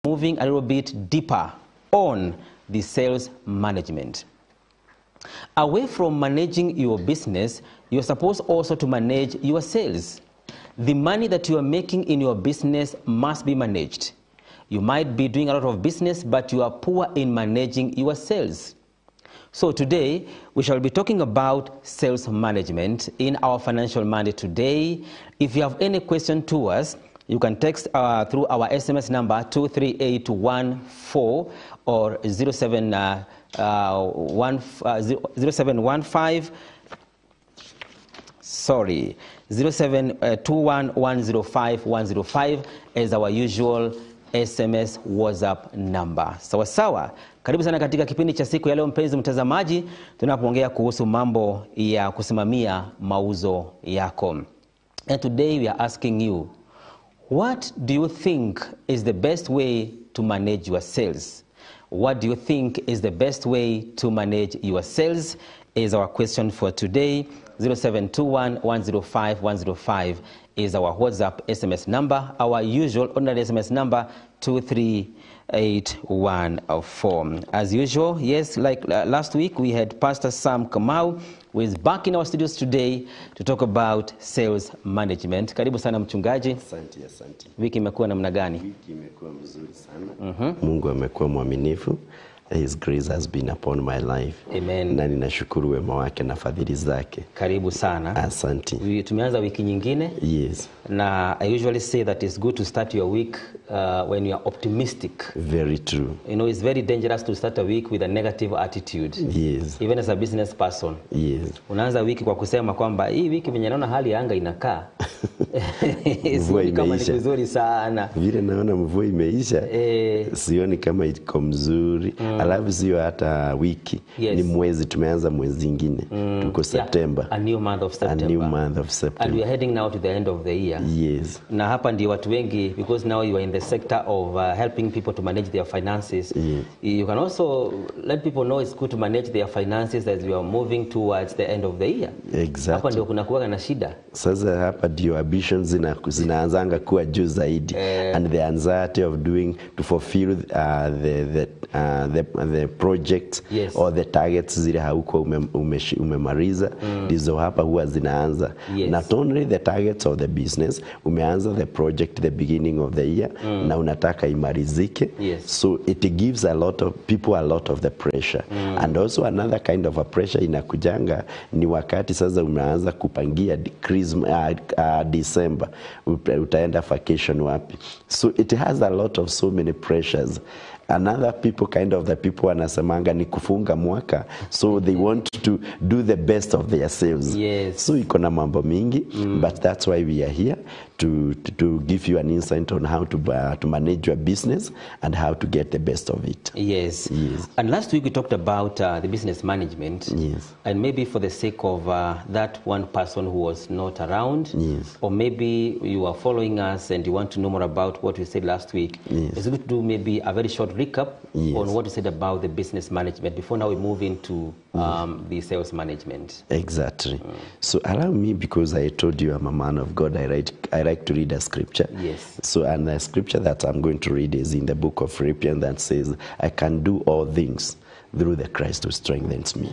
moving a little bit deeper on the sales management. Away from managing your business, you're supposed also to manage your sales. The money that you are making in your business must be managed. You might be doing a lot of business, but you are poor in managing your sales. So today, we shall be talking about sales management in our Financial Monday today. If you have any question to us, you can text through our SMS number 23814 or 0721105105 as our usual SMS WhatsApp number. Sawa sawa. Karibu sana katika kipindi cha siku ya leo mpenzi mtazamaji, tunapoongea kuhusu mambo ya kusimamia mauzo yako. And today we are asking you, what do you think is the best way to manage your sales? What do you think is the best way to manage your sales is our question for today. 0721105105 is our WhatsApp SMS number. Our usual ordinary SMS number 23814. As usual, yes, like last week we had Pastor Sam Kamau, who is back in our studios today to talk about sales management. Karibu sana mchungaji. Asante, asante. Wiki imekuwa namna gani? Wiki imekuwa mzuri sana. Mungu amekuwa mwaminifu. His grace has been upon my life. Amen. Na ninashukuru wema wake na fadhili zake. Karibu sana. Asante. Tumeanza wiki nyingine. Yes. Na I usually say that it's good to start your week when you are optimistic. Very true. You know, it's very dangerous to start a week with a negative attitude. Yes. Even as a business person. Yes. Unaanza wiki kwa kusema kwamba hii wiki venye naona hali ya anga inakaa. Mvua kama ni imeisha. Vizuri sana. Vile naona mvua imeisha. Sioni kama iko mzuri. Alafu sio hata wiki. Yes. Ni mwezi, tumeanza mwezi ingine. Tuko September. A new month of September. A new month of September. And we are heading now to the end of the year. Yes. Na hapa ndio watu wengi, because now you are in the sector of helping people to manage their finances. Yes. You can also let people know it's good to manage their finances as we are moving towards the end of the year. Exactly. Hapa ndio kuna kuwa na shida. Sasa hapa ndio ambitions zinaanzanga kuwa juu zaidi. And the anxiety of doing to fulfill the project, yes, or the targets zile hauko umemaliza, ndizo hapa huwa zinaanza. Yes. Not only the targets of the business, umeanza the project the beginning of the year, na unataka imalizike. Yes. So it gives a lot of people a lot of the pressure. And also another kind of a pressure inakujanga ni wakati sasa umeanza kupangia December, utaenda vacation wapi. So it has a lot of so many pressures. Another people, kind of the people wanasemanga ni kufunga mwaka, so they want to do the best of their sales. Yes. So iko na mambo mingi, but that's why we are here to give you an insight on how to manage your business and how to get the best of it. Yes. Yes. And last week we talked about the business management. Yes. And maybe for the sake of that one person who was not around, yes, or maybe you are following us and you want to know more about what we said last week, yes, it's good to do maybe a very short recap, yes, on what we said about the business management before now we move into the sales management. Exactly. So allow me, because I told you I'm a man of God, I like to read a scripture. Yes. So, and the scripture that I'm going to read is in the book of Philippians that says, I can do all things through the Christ who strengthens me.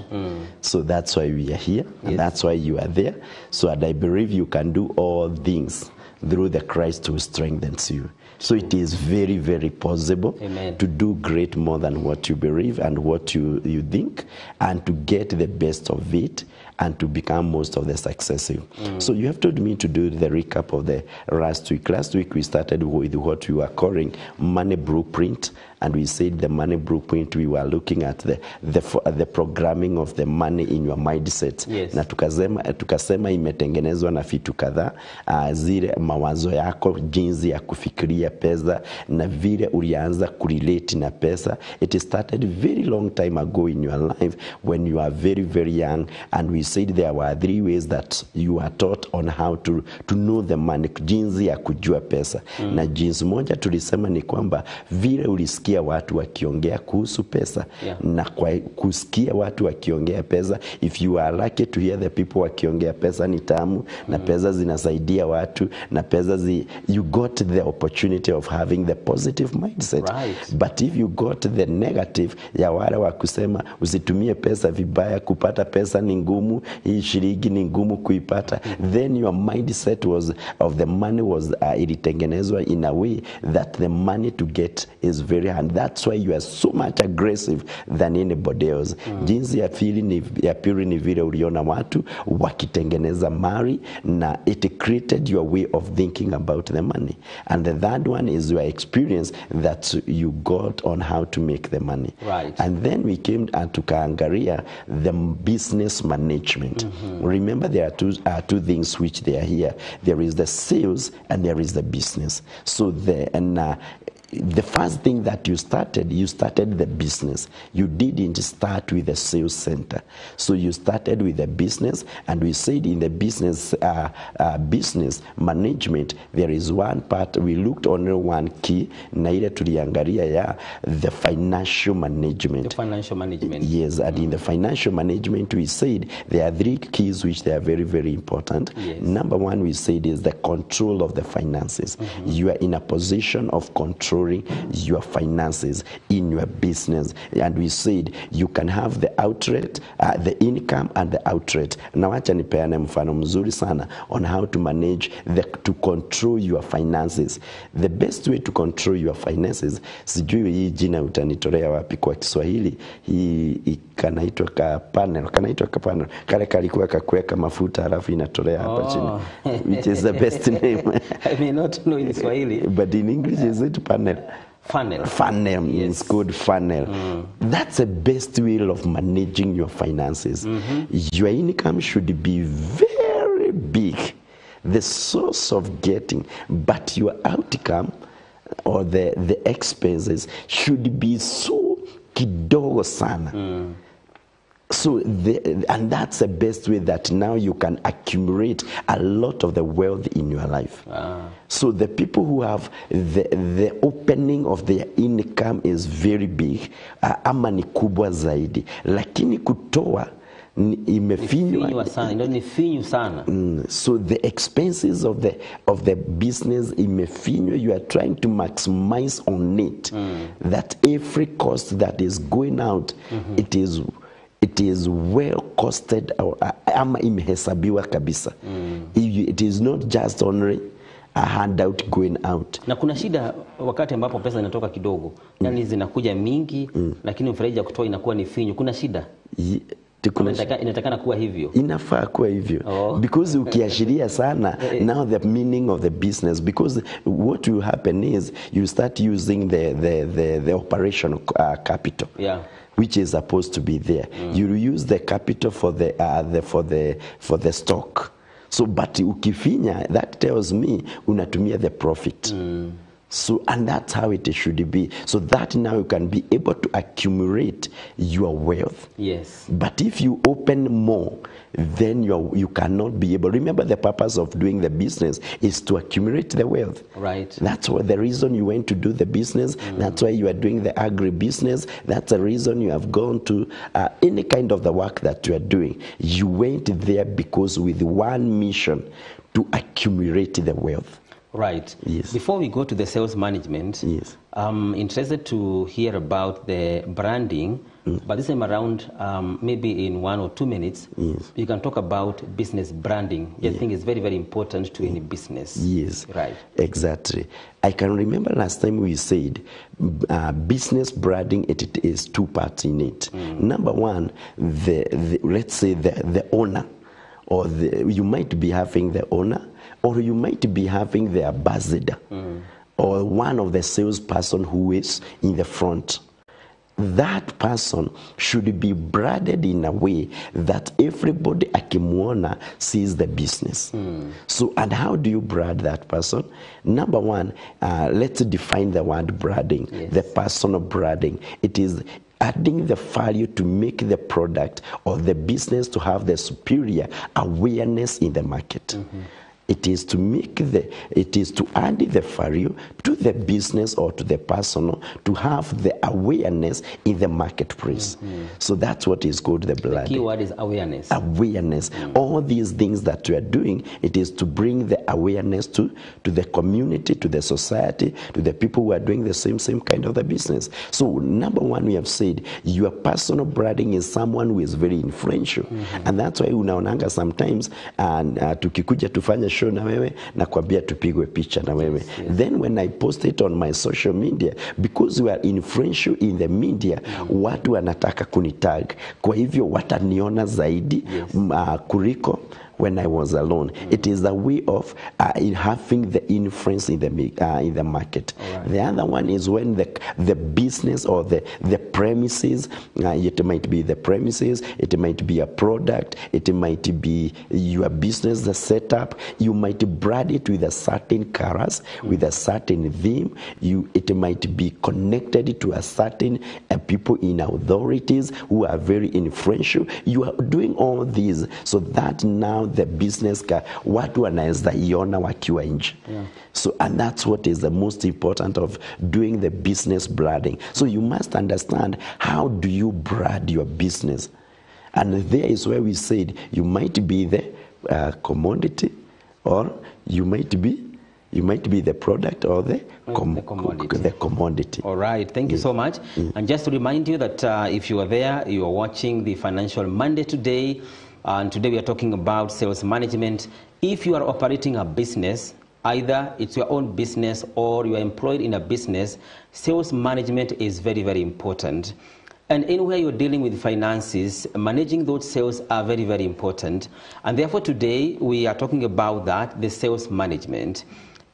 So that's why we are here, and yes, that's why you are there. So, and I believe you can do all things through the Christ who strengthens you. So it is very, very possible, amen, to do great more than what you believe and what you think, and to get the best of it and to become most of the successive. So you have told me to do the recap of the last week. Last week we started with what we were calling money blueprint, and we said the money blueprint, we were looking at the programming of the money in your mindset. Yes. Na tukasema imetengenezwa na vitu kadhaa, zile mawazo yako, jinsi ya kufikiria pesa na vile ulianza kurelate na pesa. It started very long time ago in your life when you are very, very young, and we said there were 3 ways that you are taught on how to know the money, jinsi ya kujua pesa. Na jinsi moja tulisema ni kwamba vile ulisikia kusikia watu wakiongea kuhusu pesa. Yeah. Na kwa kusikia watu wakiongea pesa, if you are lucky to hear the people wakiongea pesa ni tamu, na pesa zinasaidia watu, na pesa you got the opportunity of having the positive mindset. Right. But if you got the negative ya wale wa kusema usitumie pesa vibaya, kupata pesa ni ngumu, hii shilingi ni ngumu kuipata, then your mindset was of the money was ilitengenezwa in a way that the money to get is very hard. That's why you are so much aggressive than anybody else. Jinsi ya pili ni vile uliona watu wakitengeneza mali, na it created your way of thinking about the money. And the third one is your experience that you got on how to make the money. Right. And then we came to kaangalia the business management. Remember, there are two things which they are here. There is the sales and there is the business. So the first thing that you started the business. You didn't start with the sales center. So you started with the business, and we said in the business business management, there is one part, we looked on one key, na ile tuliangalia ya the financial management. The financial management. Yes, and in the financial management, we said there are three keys which they are very, very important. Yes. Number one, we said, is the control of the finances. You are in a position of controlling your finances in your business. And we said you can have the outlet, the income and the outlet. Now acha nipeane mfano mzuri sana on how to manage to control your finances. The best way to control your finances, sijui hii jina utanitolea wapi kwa Kiswahili, hii kanaitwa ka panel, kale kalikuwa kakuweka mafuta alafu inatolea hapa chini, which is the best name. I may not know in Swahili, but in English is it panel? Funnel. Funnel means good funnel. That's the best way of managing your finances. Your income should be very big, the source of getting, but your outcome or the expenses should be so kidogo sana. So and that's the best way that now you can accumulate a lot of the wealth in your life. So the people who have the opening of their income is very big, ama ni kubwa zaidi, lakini kutoa imefinywa sana. So the expenses of the business imefinywa. You are trying to maximize on it, that every cost that is going out, it is well costed, ama imehesabiwa kabisa. It is not just only a handout going out. Na kuna shida wakati ambapo pesa inatoka kidogo, yani zinakuja mingi, lakini mfereji ya kutoa inakuwa ni finyu. Kuna shida? Inatakana kuwa hivyo. Inafaa kuwa hivyo. Because ukiashiria sana, now the meaning of the business, because what will happen is you start using the operational capital. Yeah. Which is supposed to be there. You use the capital for the stock. So but ukifinya, that tells me unatumia the profit. So, and that's how it should be. So that now you can be able to accumulate your wealth. Yes. But if you open more, then you cannot be able. Remember, the purpose of doing the business is to accumulate the wealth. Right. That's what the reason you went to do the business. That's why you are doing the agri-business. That's the reason you have gone to any kind of the work that you are doing. You went there because with one mission, to accumulate the wealth. Right. Yes. Before we go to the sales management, yes, I'm interested to hear about the branding, but this time around, maybe in 1 or 2 minutes, yes, you can talk about business branding. I think it's very, very important to any business. Yes. Right. Exactly. I can remember last time we said business branding, it is 2 parts in it. Number one, let's say the owner, or you might be having the owner, or you might be having the ambassador, or one of the salesperson who is in the front. That person should be branded in a way that everybody akimwona sees the business. So, and how do you brand that person? Number one, let's define the word branding. Yes. The personal branding. It is adding the value to make the product or the business to have the superior awareness in the market. It is to add the value to the business or to the person to have the awareness in the marketplace. So that's what is called the branding. The key word is awareness. Awareness. All these things that we are doing, it is to bring the awareness to the community, to the society, to the people who are doing the same kind of the business. So number one, we have said your personal branding is someone who is very influential. And that's why unaonanga sometimes and tukikuja tufanya show na wewe na kwambia tupigwe picha na wewe. Then when I post it on my social media, because we are influential in the media, watu wanataka kunitag. Kwa hivyo wataniona zaidi kuliko when I was alone. It is a way of in having the influence in the market. Right. The other one is when the business or the premises, it might be the premises, it might be a product, it might be your business, the setup. You might brand it with a certain colors, with a certain theme. It might be connected to a certain people in authorities who are very influential. You are doing all these so that now the business watu wanaweza iona wakiwa nje. So and that's what is the most important of doing the business branding. So you must understand, how do you brand your business? And there is where we said you might be the commodity, or you might be the product or the commodity. All right, thank you so much. And just to remind you that if you are there, you are watching the Financial Monday today. And today we are talking about sales management. If you are operating a business, either it's your own business or you are employed in a business, sales management is very, very important. And anywhere you're dealing with finances, managing those sales are very, very important. And therefore today we are talking about that, the sales management.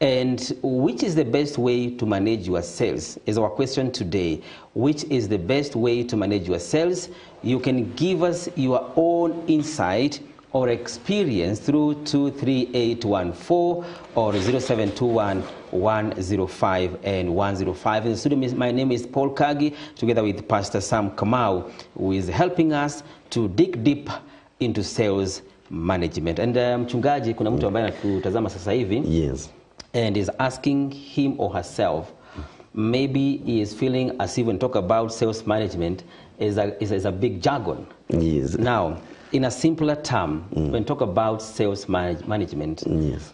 And which is the best way to manage your sales is our question today. Which is the best way to manage your sales? You can give us your own insight or experience through 23814 or 0721 105 and 105. In the studio, my name is Paul Kagi, together with Pastor Sam Kamau, who is helping us to dig deep into sales management. And mchungaji, kuna mtu ambaye anatutazama sasa hivi. Yes. And is asking him or herself, maybe he is feeling as if when talk about sales management is a big jargon. Yes. Now, in a simpler term, when talk about sales management,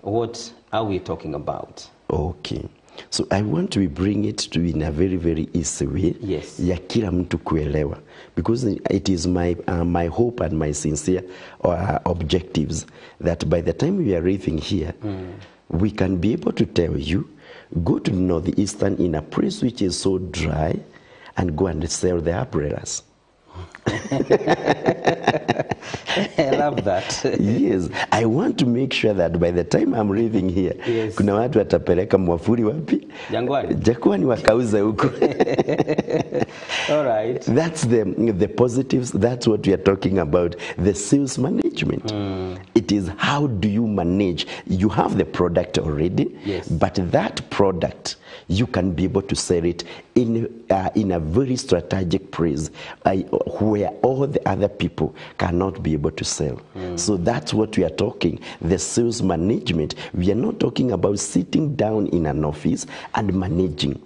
what are we talking about? Okay. So I want to bring it to in a very, very easy way. Yes. Ya kila mtu kuelewa. Because it is my hope and my sincere objectives that by the time we are arriving here, we can be able to tell you, go to the northeastern in a place which is so dry and go and sell the umbrellas. I love that. Yes, I want to make sure that by the time I'm living here, kuna watu watapeleka mwafuri wapi? Jangwani wakauza huko. All right. That's the positives. That's what we are talking about. The sales management. It is how do you manage? You have the product already, but that product you can be able to sell it in a very strategic place where all the other people cannot be able to sell. So that's what we are talking. The sales management. We are not talking about sitting down in an office and managing.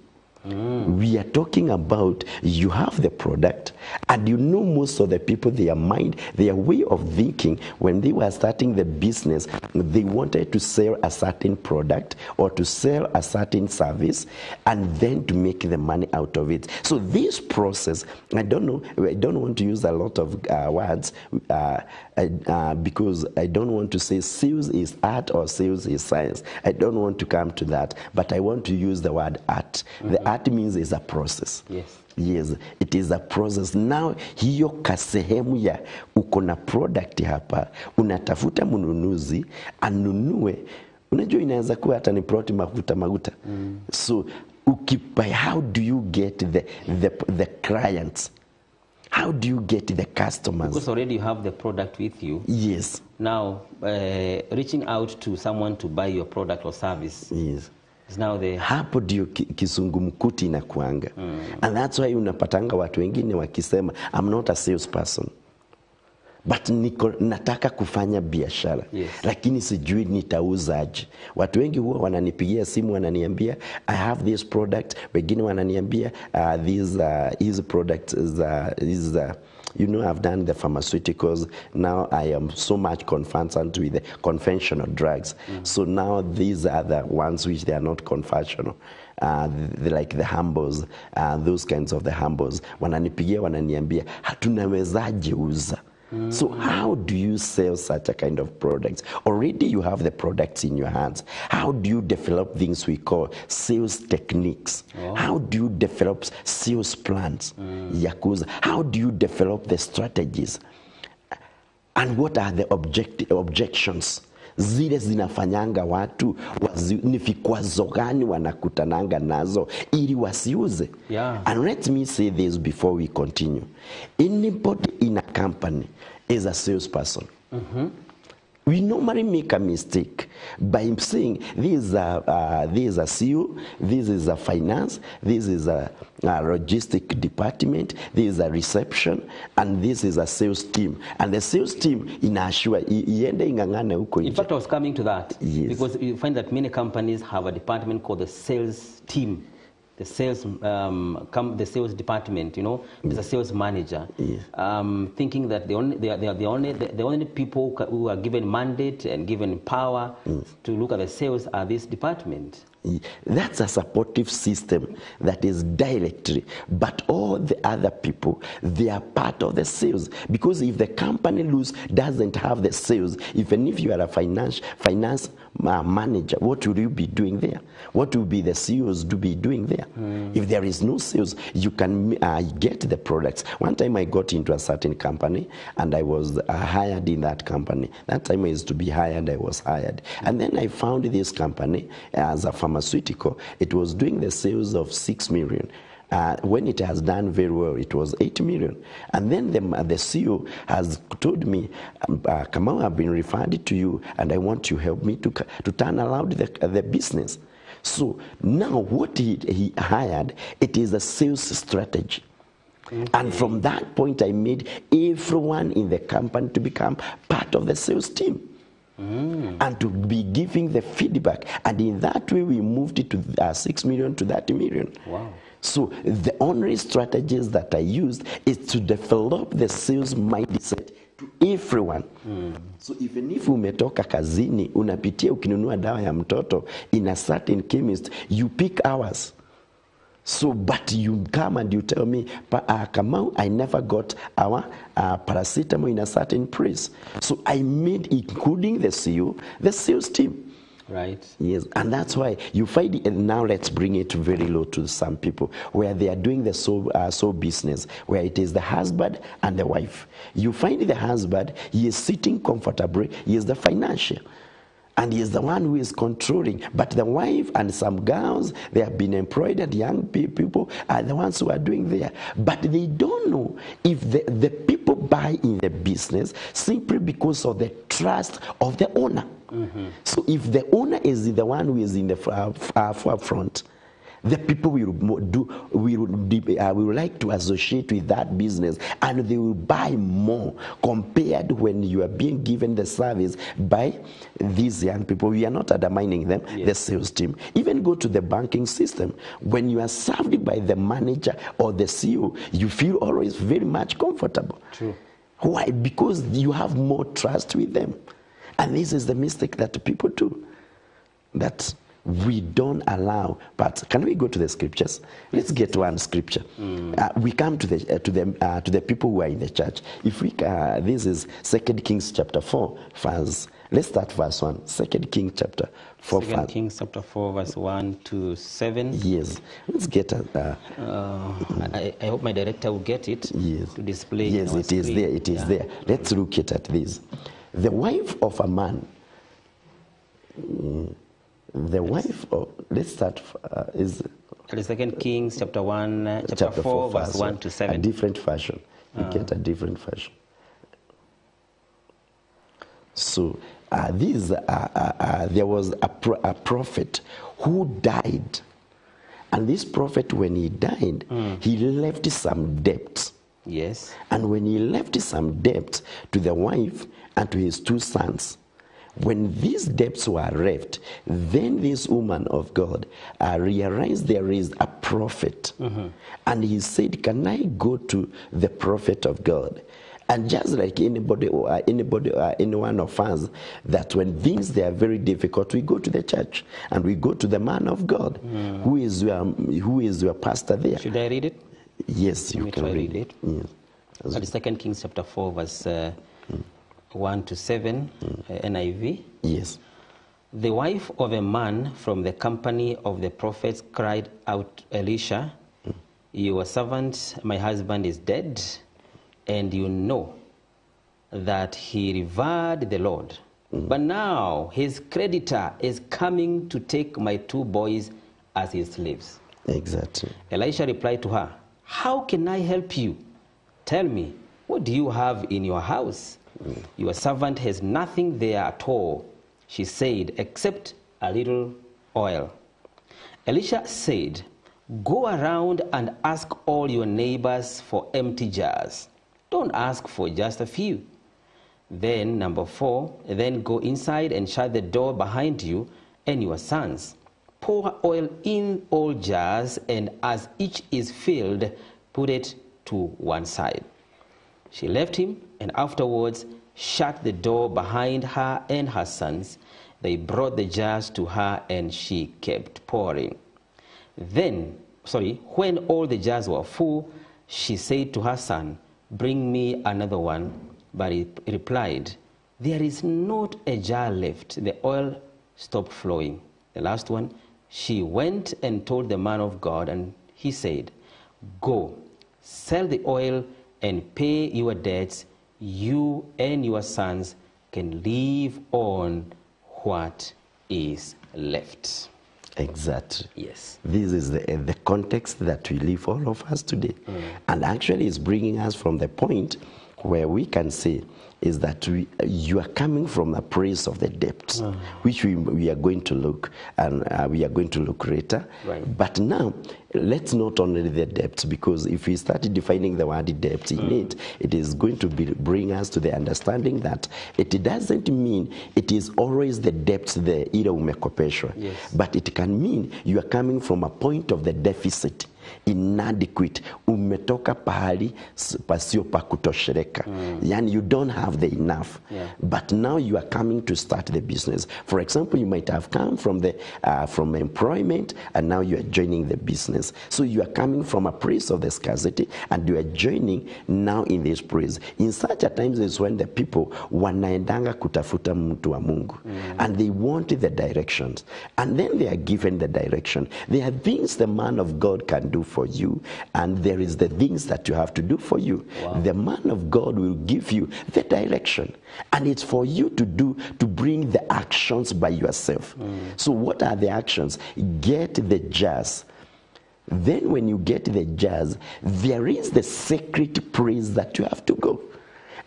We are talking about you have the product, and you know most of the people, their mind, their way of thinking, when they were starting the business, they wanted to sell a certain product or to sell a certain service and then to make the money out of it. So this process, I don't want to use a lot of words because I don't want to say sales is art or sales is science. I don't want to come to that, but I want to use the word art. The art means it's a process. Yes, it is a process. Now, hiyo kasehemu ya uko na product hapa, unatafuta mnunuzi, anunue, unajua inaweza kuwa hata ni proti maguta. So, how do you get the clients? How do you get the customers? Because already you have the product with you. Yes. Now, reaching out to someone to buy your product or service. Yes. Now hapo ndio kisungumkuti inakuanga. And that's why unapatanga watu wengine wakisema, I'm not a salesperson. but nataka kufanya biashara, yes, lakini sijui nitauzaje. Watu wengi huwa wananipigia simu wananiambia I have this product, wengine wananiambia these products is you know, I've done the pharmaceuticals. Now I am so much conversant with the conventional drugs. So now these are the ones which they are not conventional. Like the humbles, those kinds of the humbles. Wananipigia wananiambia hatunawezaje uza. So how do you sell such a kind of products? Already you have the products in your hands. How do you develop things we call sales techniques? Oh. How do you develop sales plans? Yakuza. How do you develop the strategies? And what are the objections? Zile zinafanyanga watu ni vikwazo gani wanakutananga nazo ili wasiuze? Yeah. And let me say this before we continue. Anybody in a company is a salesperson. We normally make a mistake by saying this is a CEO, this is a finance, this is a logistic department, this is a reception, and this is a sales team. And the sales team inaashua iende ingangane huko nje. In fact, I was coming to that. Yes. Because you find that many companies have a department called the sales team. The sales, the sales department, you know, there's a sales manager, yes, thinking that the only people who are given mandate and given power to look at the sales are this department. That's a supportive system that is directory, but all the other people, they are part of the sales. Because if the company doesn't have the sales, even if you are a finance manager, what will you be doing there? What will be the CEOs be doing there? If there is no sales, you can get the products. One time I got into a certain company and I was hired in that company. That time I used to be hired, I was hired. And then I found this company as a pharmaceutical. It was doing the sales of 6 million. When it has done very well, it was 8 million. And then the CEO has told me, Kamau, I've been referred to you, and I want you to help me to turn around the business. So now what he hired, it is a sales strategy. Okay. And from that point, I made everyone in the company to become part of the sales team. And to be giving the feedback. And in that way, we moved it to 6 million to 30 million. Wow. So the only strategies that I used is to develop the sales mindset to everyone. So even if umetoka kazini, unapitia ukinunua dawa ya mtoto in a certain chemist, you pick ours. So, but you come and you tell me, Kamau, I never got our paracetamol in a certain price. So I made, including the CEO, the sales team. Right. Yes, and that's why you find it, and now let's bring it very low to some people, where they are doing the soul business, where it is the husband and the wife. You find the husband, he is sitting comfortably, he is the financial. And he is the one who is controlling. But the wife and some girls, they have been employed, and young people are the ones who are doing there. But they don't know if the people buy in the business simply because of the trust of the owner. So if the owner is the one who is in the forefront, the people will like to associate with that business, and they will buy more compared when you are being given the service by these young people. We are not undermining them, yes, the sales team. Even go to the banking system. When you are served by the manager or the CEO, you feel always very much comfortable. True. Why? Because you have more trust with them. And this is the mistake that people do. That we don't allow. But can we go to the scriptures? Let's get one scripture. We come to the people who are in the church. If we this is 2 Kings chapter 4 verse. Let's start verse 1. 2 Kings chapter 4. 2 Kings chapter 4 verse 1 to 7. Yes. Let's get I hope my director will get it. Yes. To display. Yes, it is there. It is there. Let's look at this. The wife of a man. The wife of, let's start, is 2 Kings chapter 1, chapter 4 verse 1 to 7. A different version. You get a different version. So there was a prophet who died. And this prophet, when he died, he left some debts. Yes. And when he left some debt to the wife and to his 2 sons, when these debts were left, then this woman of God realized there is a prophet. And he said, can I go to the prophet of God? And just like anybody or any one of us, that when things they are very difficult, we go to the church and we go to the man of God, who is your pastor there. Should I read it? Yes, you can read it. Yes. That is 2 Kings chapter 4, verse 1 to 7, NIV. Yes. The wife of a man from the company of the prophets cried out, Elisha, your servant, my husband, is dead, and you know that he revered the Lord. But now his creditor is coming to take my 2 boys as his slaves. Exactly. Elisha replied to her, how can I help you? Tell me, what do you have in your house? Your servant has nothing there at all, she said, except a little oil. Elisha said, go around and ask all your neighbors for empty jars. Don't ask for just a few. Then, number 4, then go inside and shut the door behind you and your sons. Pour oil in all jars, and as each is filled, put it to one side. She left him, and afterwards shut the door behind her and her sons. They brought the jars to her, and she kept pouring. When all the jars were full, she said to her son, bring me another one. But he replied, there is not a jar left. The oil stopped flowing. The last one, she went and told the man of God, and he said, go, sell the oil and pay your debts. You and your sons can live on what is left. Exactly. Yes. This is the context that we live, all of us today. And actually it's bringing us from the point where we can say is that you are coming from a place of the depths, which we are going to look, and we are going to look later. Right. But now, let's not only the depths, because if we start defining the word depth in it is going to bring us to the understanding that it doesn't mean it is always the depths there, ile umekopeshwa. Yes. But it can mean you are coming from a point of the deficit, inadequate, umetoka pahali pasio pa kutoshereka. Yani you don't have the enough. Yeah. But now you are coming to start the business. For example, you might have come from the from employment, and now you are joining the business. So you are coming from a place of the scarcity, and you are joining now in this place. In such a times is when the people wanaendanga kutafuta mtu wa Mungu, and they want the directions, and then they are given the direction. There are things the man of God can do for you, and there is the things that you have to do for you. Wow. The man of God will give you the direction, and it's for you to do, to bring the actions by yourself. So what are the actions? Get the jars. Then when you get the jars, there is the secret place that you have to go.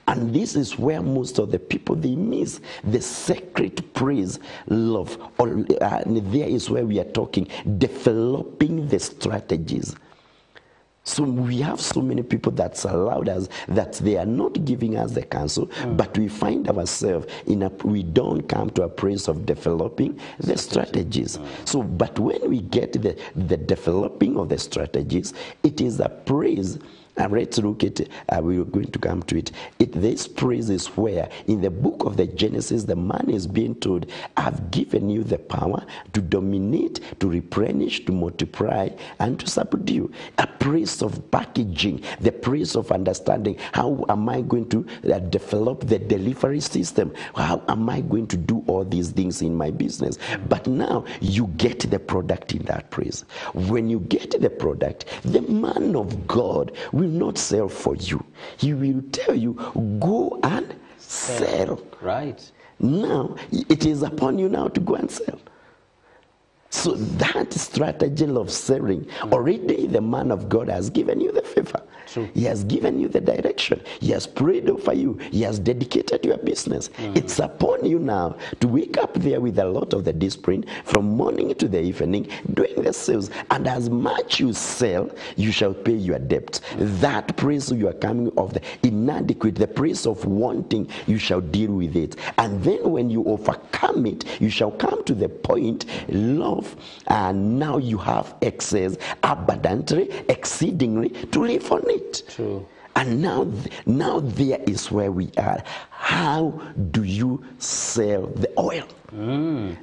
And this is where most of the people, they miss the secret praise love. There is where we are talking, developing the strategies. So we have so many people that's allowed us that they are not giving us the counsel, but we find ourselves we don't come to a place of developing the strategies. So, but when we get the developing of the strategies, it is a praise. And let's look at it. We are going to come to it. This praise is where in the book of the Genesis, the man is being told, I've given you the power to dominate, to replenish, to multiply, and to subdue. A praise of packaging, the praise of understanding. How am I going to develop the delivery system? How am I going to do all these things in my business? But now you get the product in that praise. When you get the product, the man of God will not sell for you. He will tell you, go and sell. Right. Now, it is upon you now to go and sell. So that strategy of selling, already the man of God has given you the favor. True. He has given you the direction. He has prayed over you. He has dedicated your business. It's upon you now to wake up there with a lot of the discipline from morning to the evening, doing the sales. And as much you sell, you shall pay your debt. That praise you are coming of the inadequate, the praise of wanting, you shall deal with it. And then when you overcome it, you shall come to the point, love, and now you have excess, abundantly, exceedingly, to live on it. True. And now there is where we are. How do you sell the oil?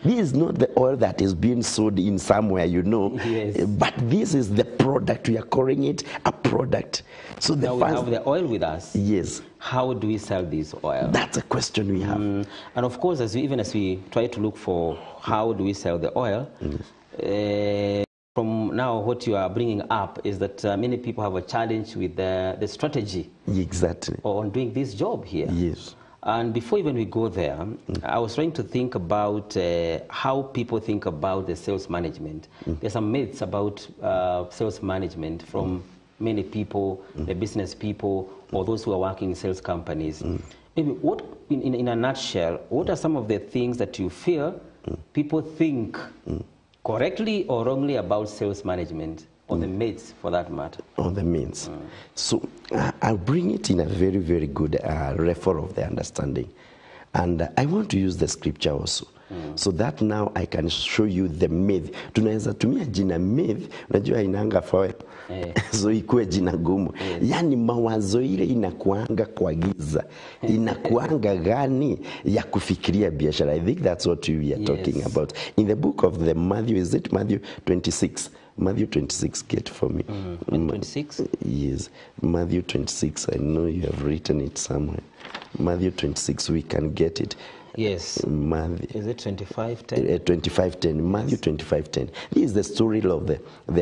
This is not the oil that is being sold in somewhere, Yes. but this is the product. We are calling it a product. So now we have the oil with us. Yes. How do we sell this oil? That's a question we have. And of course, even as we try to look for how do we sell the oil, from now what you are bringing up is that many people have a challenge with the strategy. Exactly. On doing this job here. Yes. And before even we go there, I was trying to think about how people think about the sales management. There's some myths about sales management from many people, the business people, or those who are working in sales companies. Maybe what, in a nutshell, what are some of the things that you feel people think correctly or wrongly about sales management, or the myths for that matter? On the means. So I'll bring it in a very, very good refer of the understanding. And I want to use the scripture also. So that now I can show you the myth. Tunaweza tumia jina myth, unajua inanga forever. So ikuwe jina gumu. Yani mawazo ile inakuanga kwa giza. Inakuanga gani ya kufikiria biashara. I think that's what we are talking about. In the book of the Matthew, is it Matthew 26? Matthew 26, get for me. 26? Yes, Matthew 26. I know you have written it somewhere. Matthew 26, we can get it. Yes. Matthew. Is it 25:10? 25:10. Matthew 25:10. This is the story of the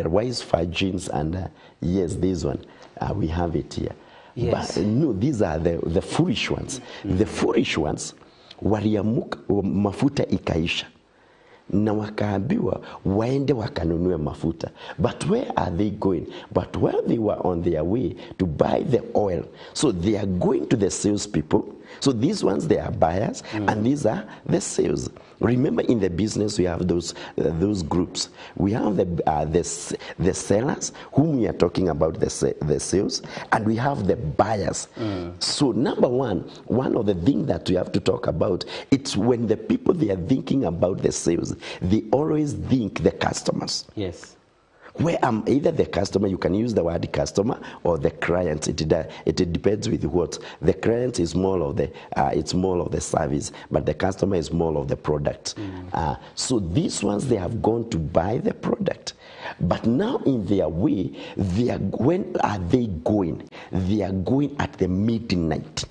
wise virgins, and yes, this one we have it here. Yes. But no, these are the foolish ones. The foolish ones, waliamuka mafuta ikaisha. Na wakaambiwa waende wakanunue mafuta. But where are they going? But while they were on their way to buy the oil, so they are going to the salespeople. So these ones, they are buyers, and these are the sales. Remember, in the business, we have those groups. We have the sellers, whom we are talking about, the sales, and we have the buyers. So number one of the things that we have to talk about, it's when the people, they are thinking about the sales, they always think the customers. Yes. Where I'm either the customer, you can use the word customer, or the client. It depends with what. The client is more of it's more of the service, but the customer is more of the product. So these ones, they have gone to buy the product. But now in their way, when are they going? They are going at the midnight.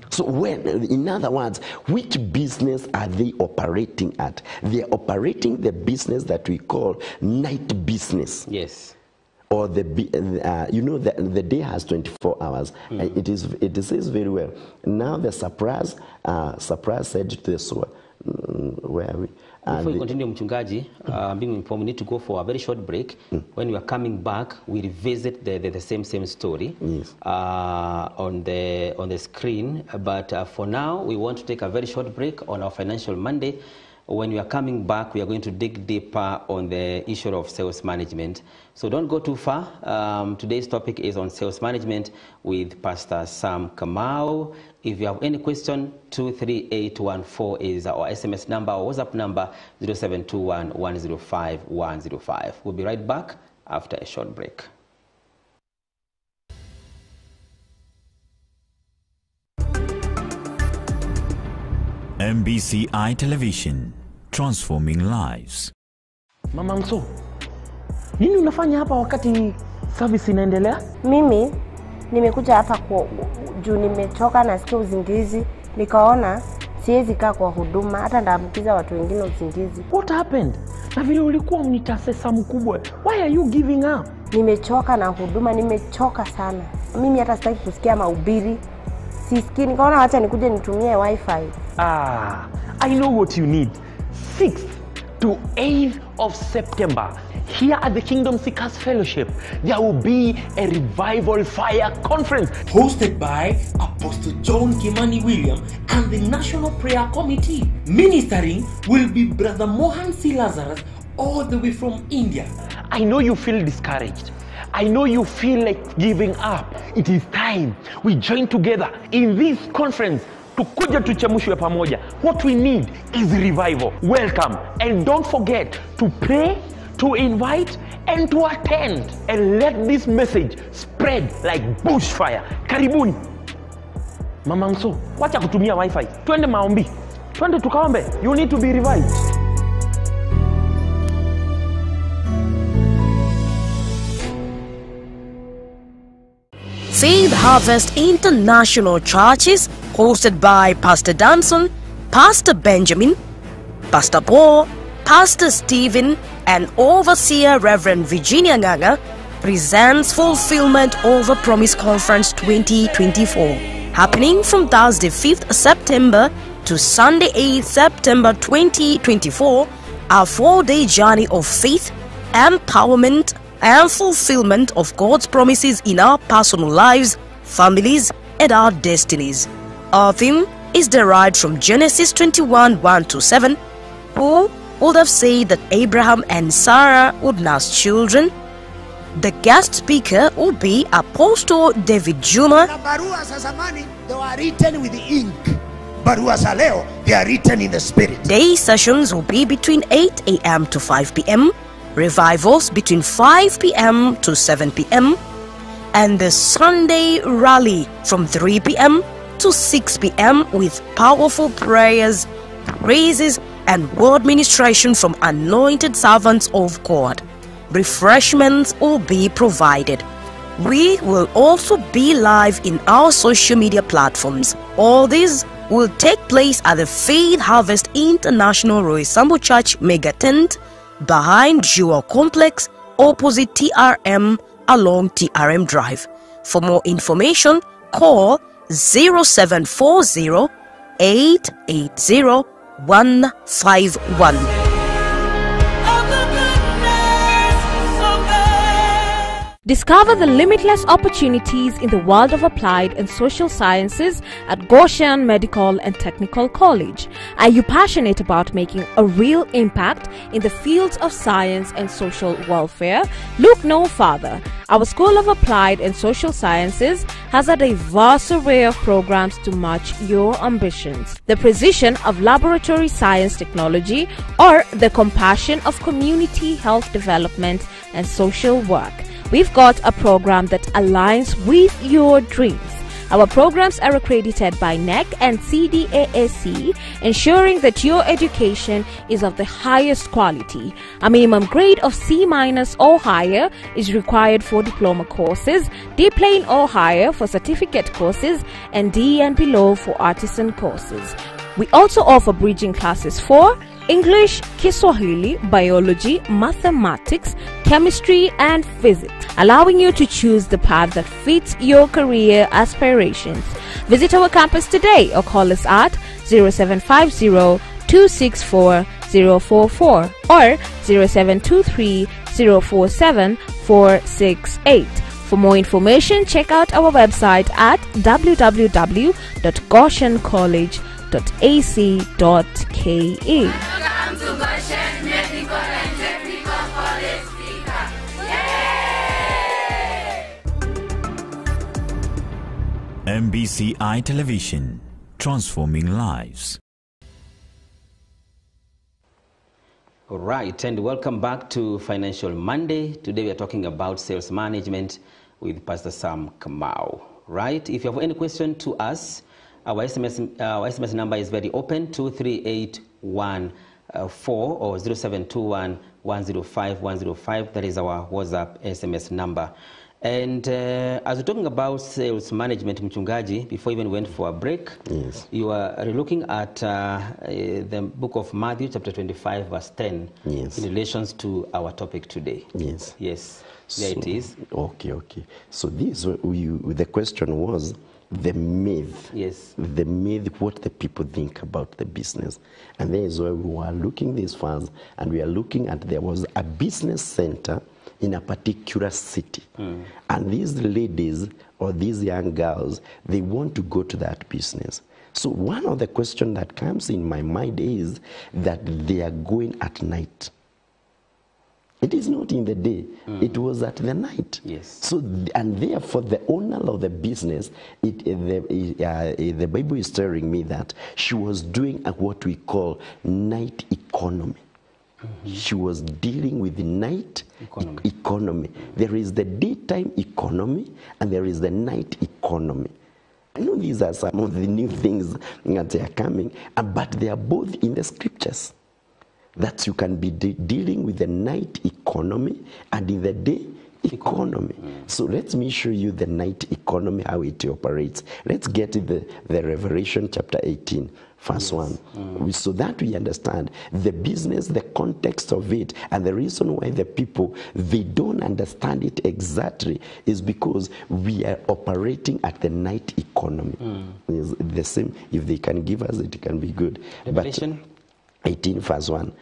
So when, in other words, which business are they operating at? They are operating the business that we call night business. Yes. Or the day has 24 hours. It says very well. Now the surprise said to the sower, where are we? Before we continue, Mchungaji, being informed, we need to go for a very short break. When we are coming back, we revisit the same story on the screen. But for now, we want to take a very short break on our Financial Monday. When we are coming back, we are going to dig deeper on the issue of sales management. So don't go too far. Today's topic is on sales management with Pastor Sam Kamau. If you have any question, 23814 is our SMS number, or WhatsApp number, 0721 105 105. We'll be right back after a short break. MBCI Television, transforming lives. Mama Mso, nini unafanya hapa wakati service inaendelea? Mimi nimekuja hapa juu nimechoka, nasikia uzingizi, nikaona siwezi kaa kwa huduma hata ndaambukiza watu wengine uzingizi. What happened? Na vile ulikuwa mnitasesa mkubwa. Why are you giving up? Nimechoka na huduma, nimechoka sana. Mimi hata sitaki kusikia mahubiri. Sisikii, nikaona acha nikuje nitumie wifi. I know what you need. 6th to 8th of September, here at the Kingdom Seekers Fellowship, there will be a revival fire conference hosted by Apostle John Kimani William and the National Prayer Committee. Ministering will be Brother Mohan C. Lazarus, all the way from India. I know you feel discouraged. I know you feel like giving up. It is time we join together in this conference. Tukuja tuchemushwe pamoja. What we need is revival. Welcome, and don't forget to pray, to invite, and to attend, and let this message spread like bushfire. Karibuni. Mama Nso, wacha kutumia wifi. Twende maombi. Twende tukaombe. You need to be revived. Faith Harvest International Churches, hosted by Pastor Danson, Pastor Benjamin, Pastor Paul, Pastor Stephen, and Overseer Reverend Virginia Nganga, presents Fulfillment Over Promise Conference 2024, happening from Thursday 5th September to Sunday 8th September 2024, a 4-day journey of faith, empowerment, and fulfillment of God's promises in our personal lives, families, and our destinies. Our theme is derived from Genesis 21:1-7. Who would have said that Abraham and Sarah would nurse children? The guest speaker would be Apostle David Juma. Barua za zamani, they were written with ink. Barua za leo, they are written in the spirit. Day sessions will be between 8 a.m. to 5 p.m. Revivals between 5 p.m. to 7 p.m. and the Sunday rally from 3 p.m. to 6 p.m. with powerful prayers, praises, and word ministration from anointed servants of God. Refreshments will be provided. We will also be live in our social media platforms. All these will take place at the Faith Harvest International Roysambu Church Mega Tent, behind Jewel Complex, opposite TRM along TRM Drive. For more information, call 0740 880 151. Discover the limitless opportunities in the world of applied and social sciences at Goshen Medical and Technical College. Are you passionate about making a real impact in the fields of science and social welfare? Look no further. Our School of Applied and Social Sciences has a diverse array of programs to match your ambitions. The precision of laboratory science technology or the compassion of community health development and social work. We've got a program that aligns with your dreams. Our programs are accredited by NEC and CDASC, ensuring that your education is of the highest quality. A minimum grade of C- or higher is required for diploma courses, D plain or higher for certificate courses, and D and below for artisan courses. We also offer bridging classes for English, Kiswahili, Biology, Mathematics, Chemistry, and Physics, allowing you to choose the path that fits your career aspirations. Visit our campus today or call us at 0750-264-044 or 0723-047-468. For more information, check out our website at www.goshencollege.ac.ke. Welcome to Goshen Medical and Technical College speaker. Yay! MBCI Television, transforming lives. All right, and welcome back to Financial Monday. Today we are talking about sales management with Pastor Sam Kamau. Right? If you have any question to us, our SMS number is very open, 23814 or 0721 105 105. That is our WhatsApp SMS number. And as we're talking about sales management, Mchungaji, before we even went for a break, yes, you are looking at the book of Matthew, chapter 25, verse 10, yes, in relation to our topic today. Yes. Yes. There it is. Okay. So this, the question was, the myth. Yes. The myth, what the people think about the business. And there is where we were looking these funds, and we are looking at, there was a business center in a particular city. And these ladies or these young girls, they want to go to that business. So one of the questions that comes in my mind is that they are going at night. It is not in the day. It was at the night. Yes. So, and therefore, the owner of the business, the Bible is telling me that she was doing what we call night economy. She was dealing with the night economy. There is the daytime economy and there is the night economy. I know these are some of the new things that are coming, but they are both in the scriptures. That you can be dealing with the night economy and in the day economy. So let me show you the night economy, how it operates. Let's get to the Revelation chapter 18, verse 1. So that we understand the business, the context of it, and the reason why the people, they don't understand it exactly is because we are operating at the night economy. It's the same. If they can give us it can be good. Revelation 18 verse 1.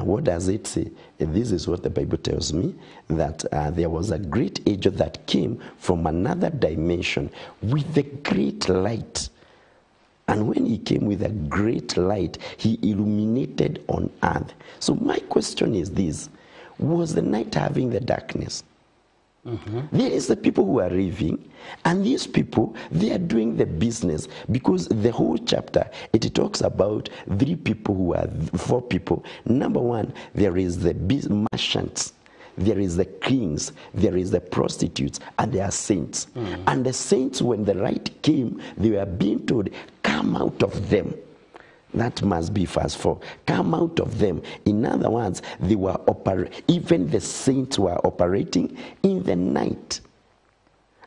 What does it say? This is what the Bible tells me, that there was a great angel that came from another dimension with a great light. And when he came with a great light, he illuminated on earth. So my question is this: was the night having the darkness? There is the people who are living, and these people, they are doing the business, because the whole chapter, it talks about four people. Number one, there is the merchants, there is the kings, there is the prostitutes, and there are saints. And the saints, when the light came, they were being told, come out of them. That must be verse 4. Come out of them. In other words, they were even the saints were operating in the night.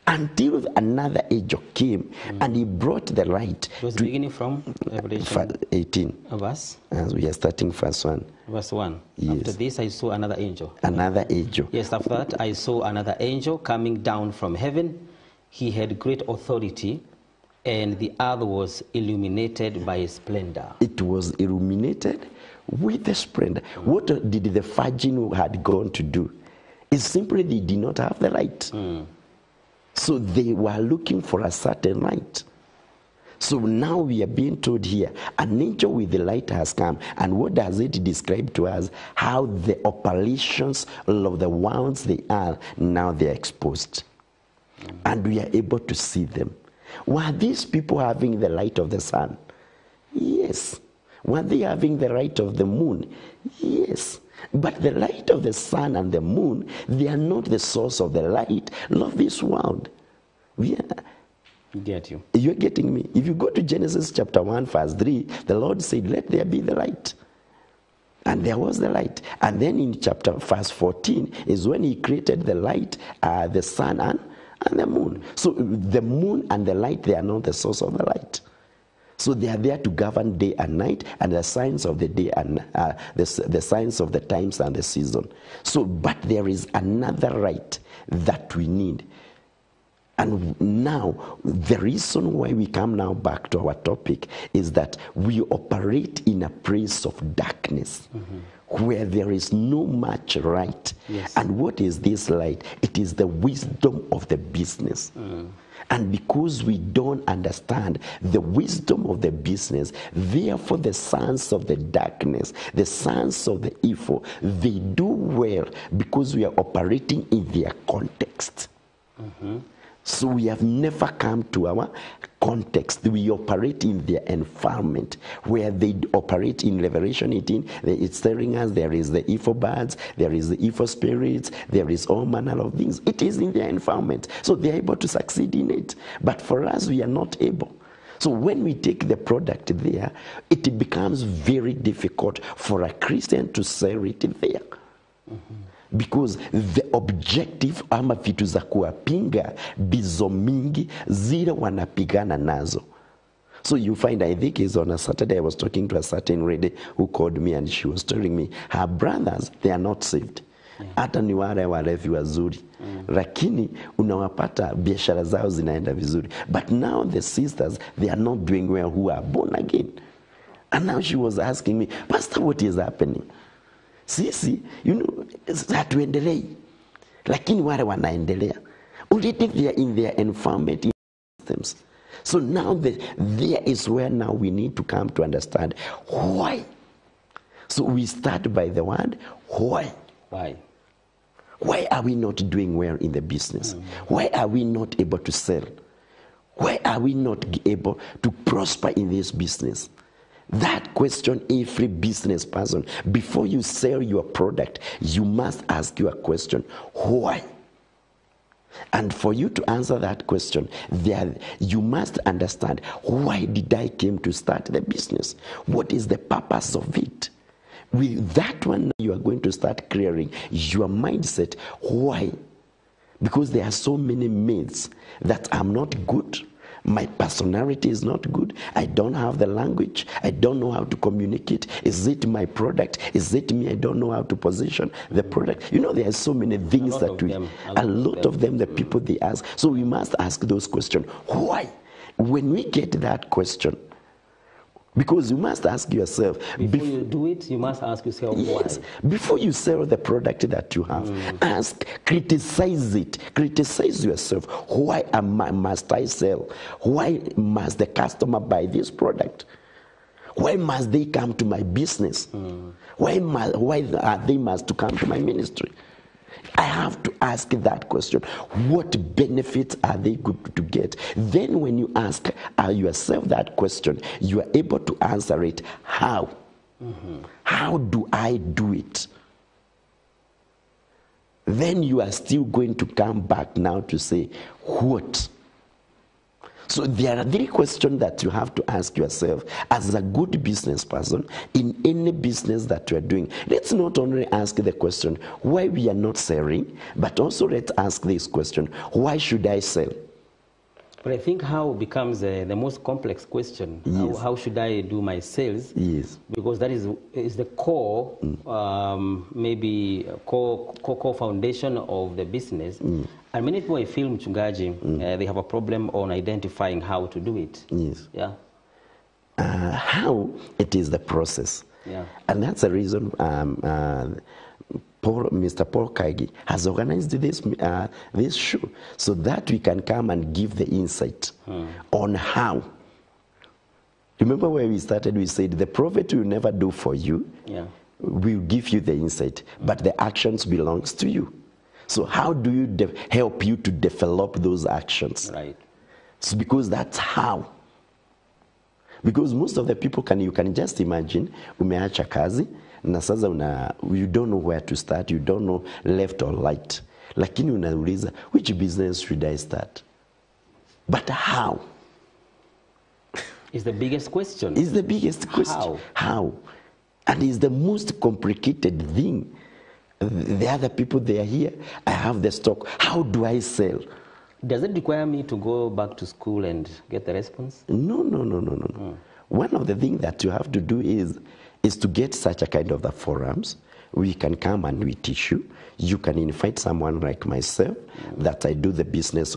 Until another angel came and he brought the light. It was beginning from Revelation 18. Verse? As we are starting verse 1. Verse 1. Yes. After this I saw another angel. Another angel. Yes, after that I saw another angel coming down from heaven. He had great authority, and the earth was illuminated by his splendor. It was illuminated with the splendor. What did the virgin who had gone to do? It's simply they did not have the light. So they were looking for a certain light. So now we are being told here, an angel with the light has come. And what does it describe to us? How the operations of the worlds they are, now they are exposed. And we are able to see them. Were these people having the light of the sun? Yes. Were they having the light of the moon? Yes. But the light of the sun and the moon, they are not the source of the light of this world. Yeah. Get you. You're getting me. If you go to Genesis chapter 1 verse 3, the Lord said, let there be the light. And there was the light. And then in chapter verse 14 is when he created the light, the sun and the moon. So the moon and the light, they are not the source of the light. So they are there to govern day and night, and the signs of the day and the signs of the times and the season. So, but there is another light that we need. And now, the reason why we come now back to our topic is that we operate in a place of darkness, where there is no much light. Yes. And what is this light? It is the wisdom of the business. And because we don't understand the wisdom of the business, therefore the sons of the darkness, the sons of the evil, they do well because we are operating in their context. So we have never come to our context. We operate in their environment where they operate. In Revelation 18, it's telling us there is the evil birds, there is the evil spirits, there is all manner of things. It is in their environment. So they are able to succeed in it. But for us, we are not able. So when we take the product there, it becomes very difficult for a Christian to sell it there. Because the objective ama vitu za kuwapinga bizo mingi zile wanapigana nazo. So you find, I think it's on a Saturday, I was talking to a certain lady who called me and she was telling me her brothers, they are not saved. hata ni wale walevi wazuri, lakini unawapata biashara zao zinaenda vizuri. But now the sisters, they are not doing well who are born again. And now she was asking me, Pastor, what is happening? Sisi, hatuendelei, lakini wale wanaendelea. Already they are in their environment systems. So now there is where now we need to come to understand why. So we start by the word why. Why? Why are we not doing well in the business? Why are we not able to sell? Why are we not able to prosper in this business? That question, every business person, before you sell your product, you must ask your question, why? And for you to answer that question, you must understand, why did I came to start the business? What is the purpose of it? With that one, you are going to start clearing your mindset. Why? Because there are so many myths that I'm not good. My personality is not good. I don't have the language. I don't know how to communicate. Is it my product? Is it me? I don't know how to position the product. There are so many things that a lot of them, the people they ask. So we must ask those questions. Why? When we get that question, because you must ask yourself. Before you do it, you must ask yourself yes, why. Before you sell the product that you have, criticize it. Criticize yourself. Why must I sell? Why must the customer buy this product? Why must they come to my business? Why are they must to come to my ministry? I have to ask that question. What benefits are they good to get? Then when you ask yourself that question, you are able to answer it. How? How do I do it? Then you are still going to come back now to say, what? So there are 3 questions that you have to ask yourself as a good business person in any business that you are doing. Let's not only ask the question, why we are not selling, but also let's ask this question, why should I sell? But I think how becomes the most complex question. Yes. How should I do my sales? Yes. Because that is the core, maybe core foundation of the business. And many people, I feel, Mchungaji, they have a problem on identifying how to do it. Yes. Yeah. How it is the process. Yeah. And that's the reason Mr. Paul Kagi has organized this show so that we can come and give the insight on how. Remember where we started, we said the prophet will never do for you. Yeah. We'll give you the insight, but the actions belongs to you. So how do you help you to develop those actions? Right. So because that's how. Because most of the people you can just imagine, umeacha kazi, na sasa you don't know where to start, you don't know left or right. Lakini unauliza, which business should I start? But how? It's the biggest question. It's the biggest question. How? And it's the most complicated thing. The other people, they are here. I have the stock. How do I sell? Does it require me to go back to school and get the response? No. One of the things that you have to do is to get such a kind of the forums. We can come and we teach you. You can invite someone like myself that I do the business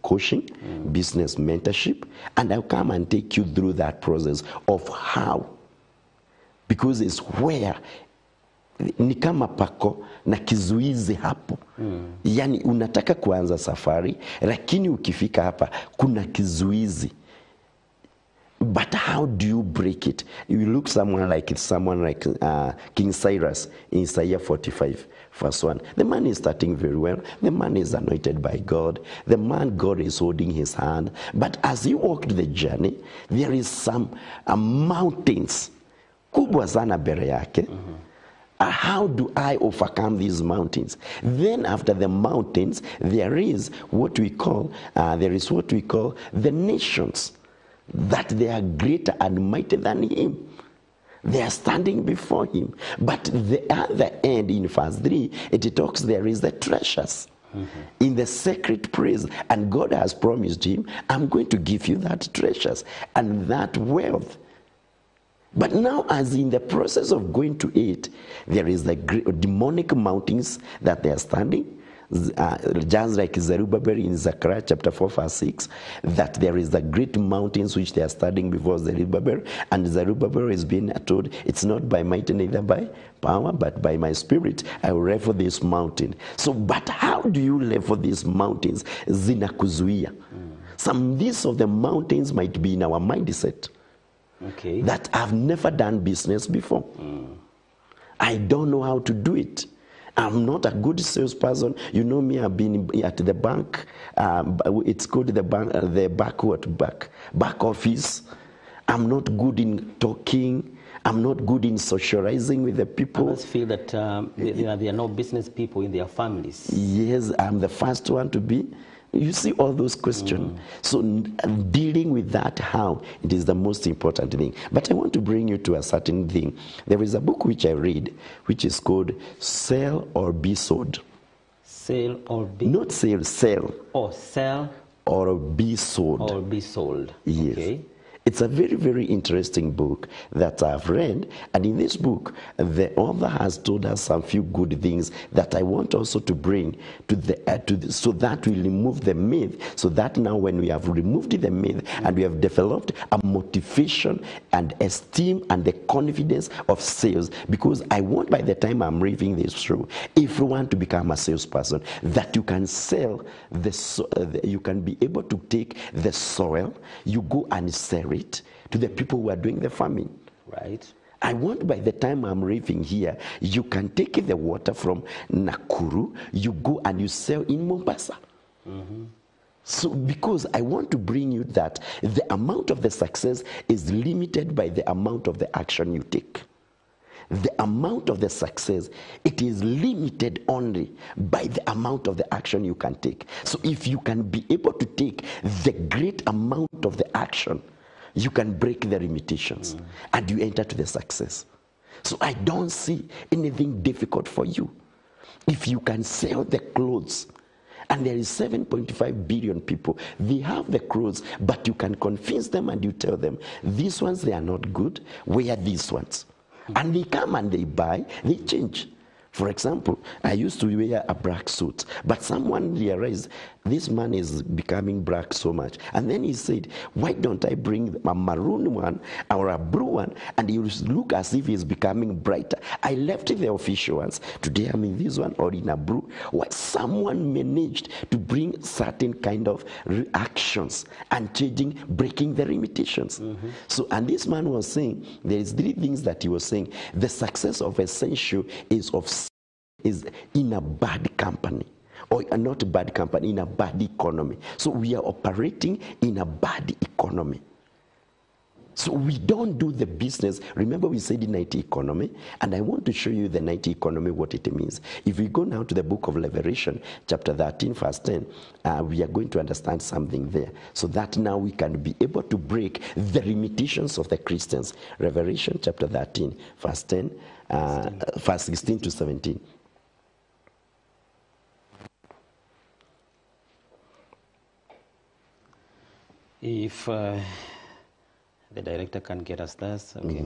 coaching, business mentorship, and I'll come and take you through that process of how. Because it's where ni kama pako na kizuizi hapo. Yani unataka kuanza safari, lakini ukifika hapa kuna kizuizi. But how do you break it? You look someone like King Cyrus in Isaiah 45, verse 1. The man is starting very well. The man is anointed by God. The man, God is holding his hand. But as he walked the journey, there is some mountains. Kubwa sana mbele yake. How do I overcome these mountains? Then after the mountains, there is what we call the nations. That they are greater and mightier than him. They are standing before him. But the other end in verse 3, it talks there is the treasures in the sacred place. And God has promised him, I'm going to give you that treasures and that wealth. But now, as in the process of going to it, there is the demonic mountains that they are standing. Just like Zerubbabel in Zechariah chapter 4 verse 6, that there is the great mountains which they are studying before Zerubbabel, and Zerubbabel is being told, it's not by might neither by power, but by my spirit I will level this mountain. So, but how do you level these mountains? Zinakuzuia. Some these of the mountains might be in our mindset. Okay. That I've never done business before. I don't know how to do it. I'm not a good salesperson. You know me, I've been at the bank. It's called the bank, back office. I'm not good in talking. I'm not good in socializing with the people. Others feel that they are no business people in their families. Yes, I'm the first one to be. You see all those questions. So dealing with that, how, it is the most important thing. But I want to bring you to a certain thing. There is a book which I read, which is called Sell or Be Sold. Sell or be? Not sell, sell. Oh, sell. Or be sold. Or be sold. Yes. Okay. It's a very, very interesting book that I've read. And in this book, the author has told us some few good things that I want also to bring to the so that we remove the myth, so that now when we have removed the myth and we have developed a motivation and esteem and the confidence of sales, because I want by the time I'm reading this through, everyone to become a salesperson, that you can sell, you can be able to take the soil, you go and sell it to the people who are doing the farming. Right. I want by the time I'm raving here, you can take the water from Nakuru, you go and you sell in Mombasa. So because I want to bring you that the amount of the success is limited by the amount of the action you take. The amount of the success, it is limited only by the amount of the action you can take. So if you can be able to take the great amount of the action, you can break the limitations and you enter to the success. So I don't see anything difficult for you. If you can sell the clothes, and there is 7.5 billion people, they have the clothes, but you can convince them and you tell them, these ones, they are not good, wear these ones. And they come and they buy, they change. For example, I used to wear a black suit, but someone realized this man is becoming black so much. And then he said, why don't I bring a maroon one or a blue one, and he will look as if he's becoming brighter. I left the official ones. Today I'm in this one or in a blue. What someone managed to bring certain kind of reactions and changing, breaking the limitations. So, and this man was saying, there is three things that he was saying. The success of Essential is in a bad company, or not a bad company, in a bad economy. So we are operating in a bad economy. So we don't do the business. Remember we said the 90 economy, and I want to show you the 90 economy, what it means. If we go now to the book of Revelation, chapter 13, verse 10, we are going to understand something there, so that now we can be able to break the limitations of the Christians. Revelation chapter 13, verse 10, verse 16 to 17. If the director can get us this, okay.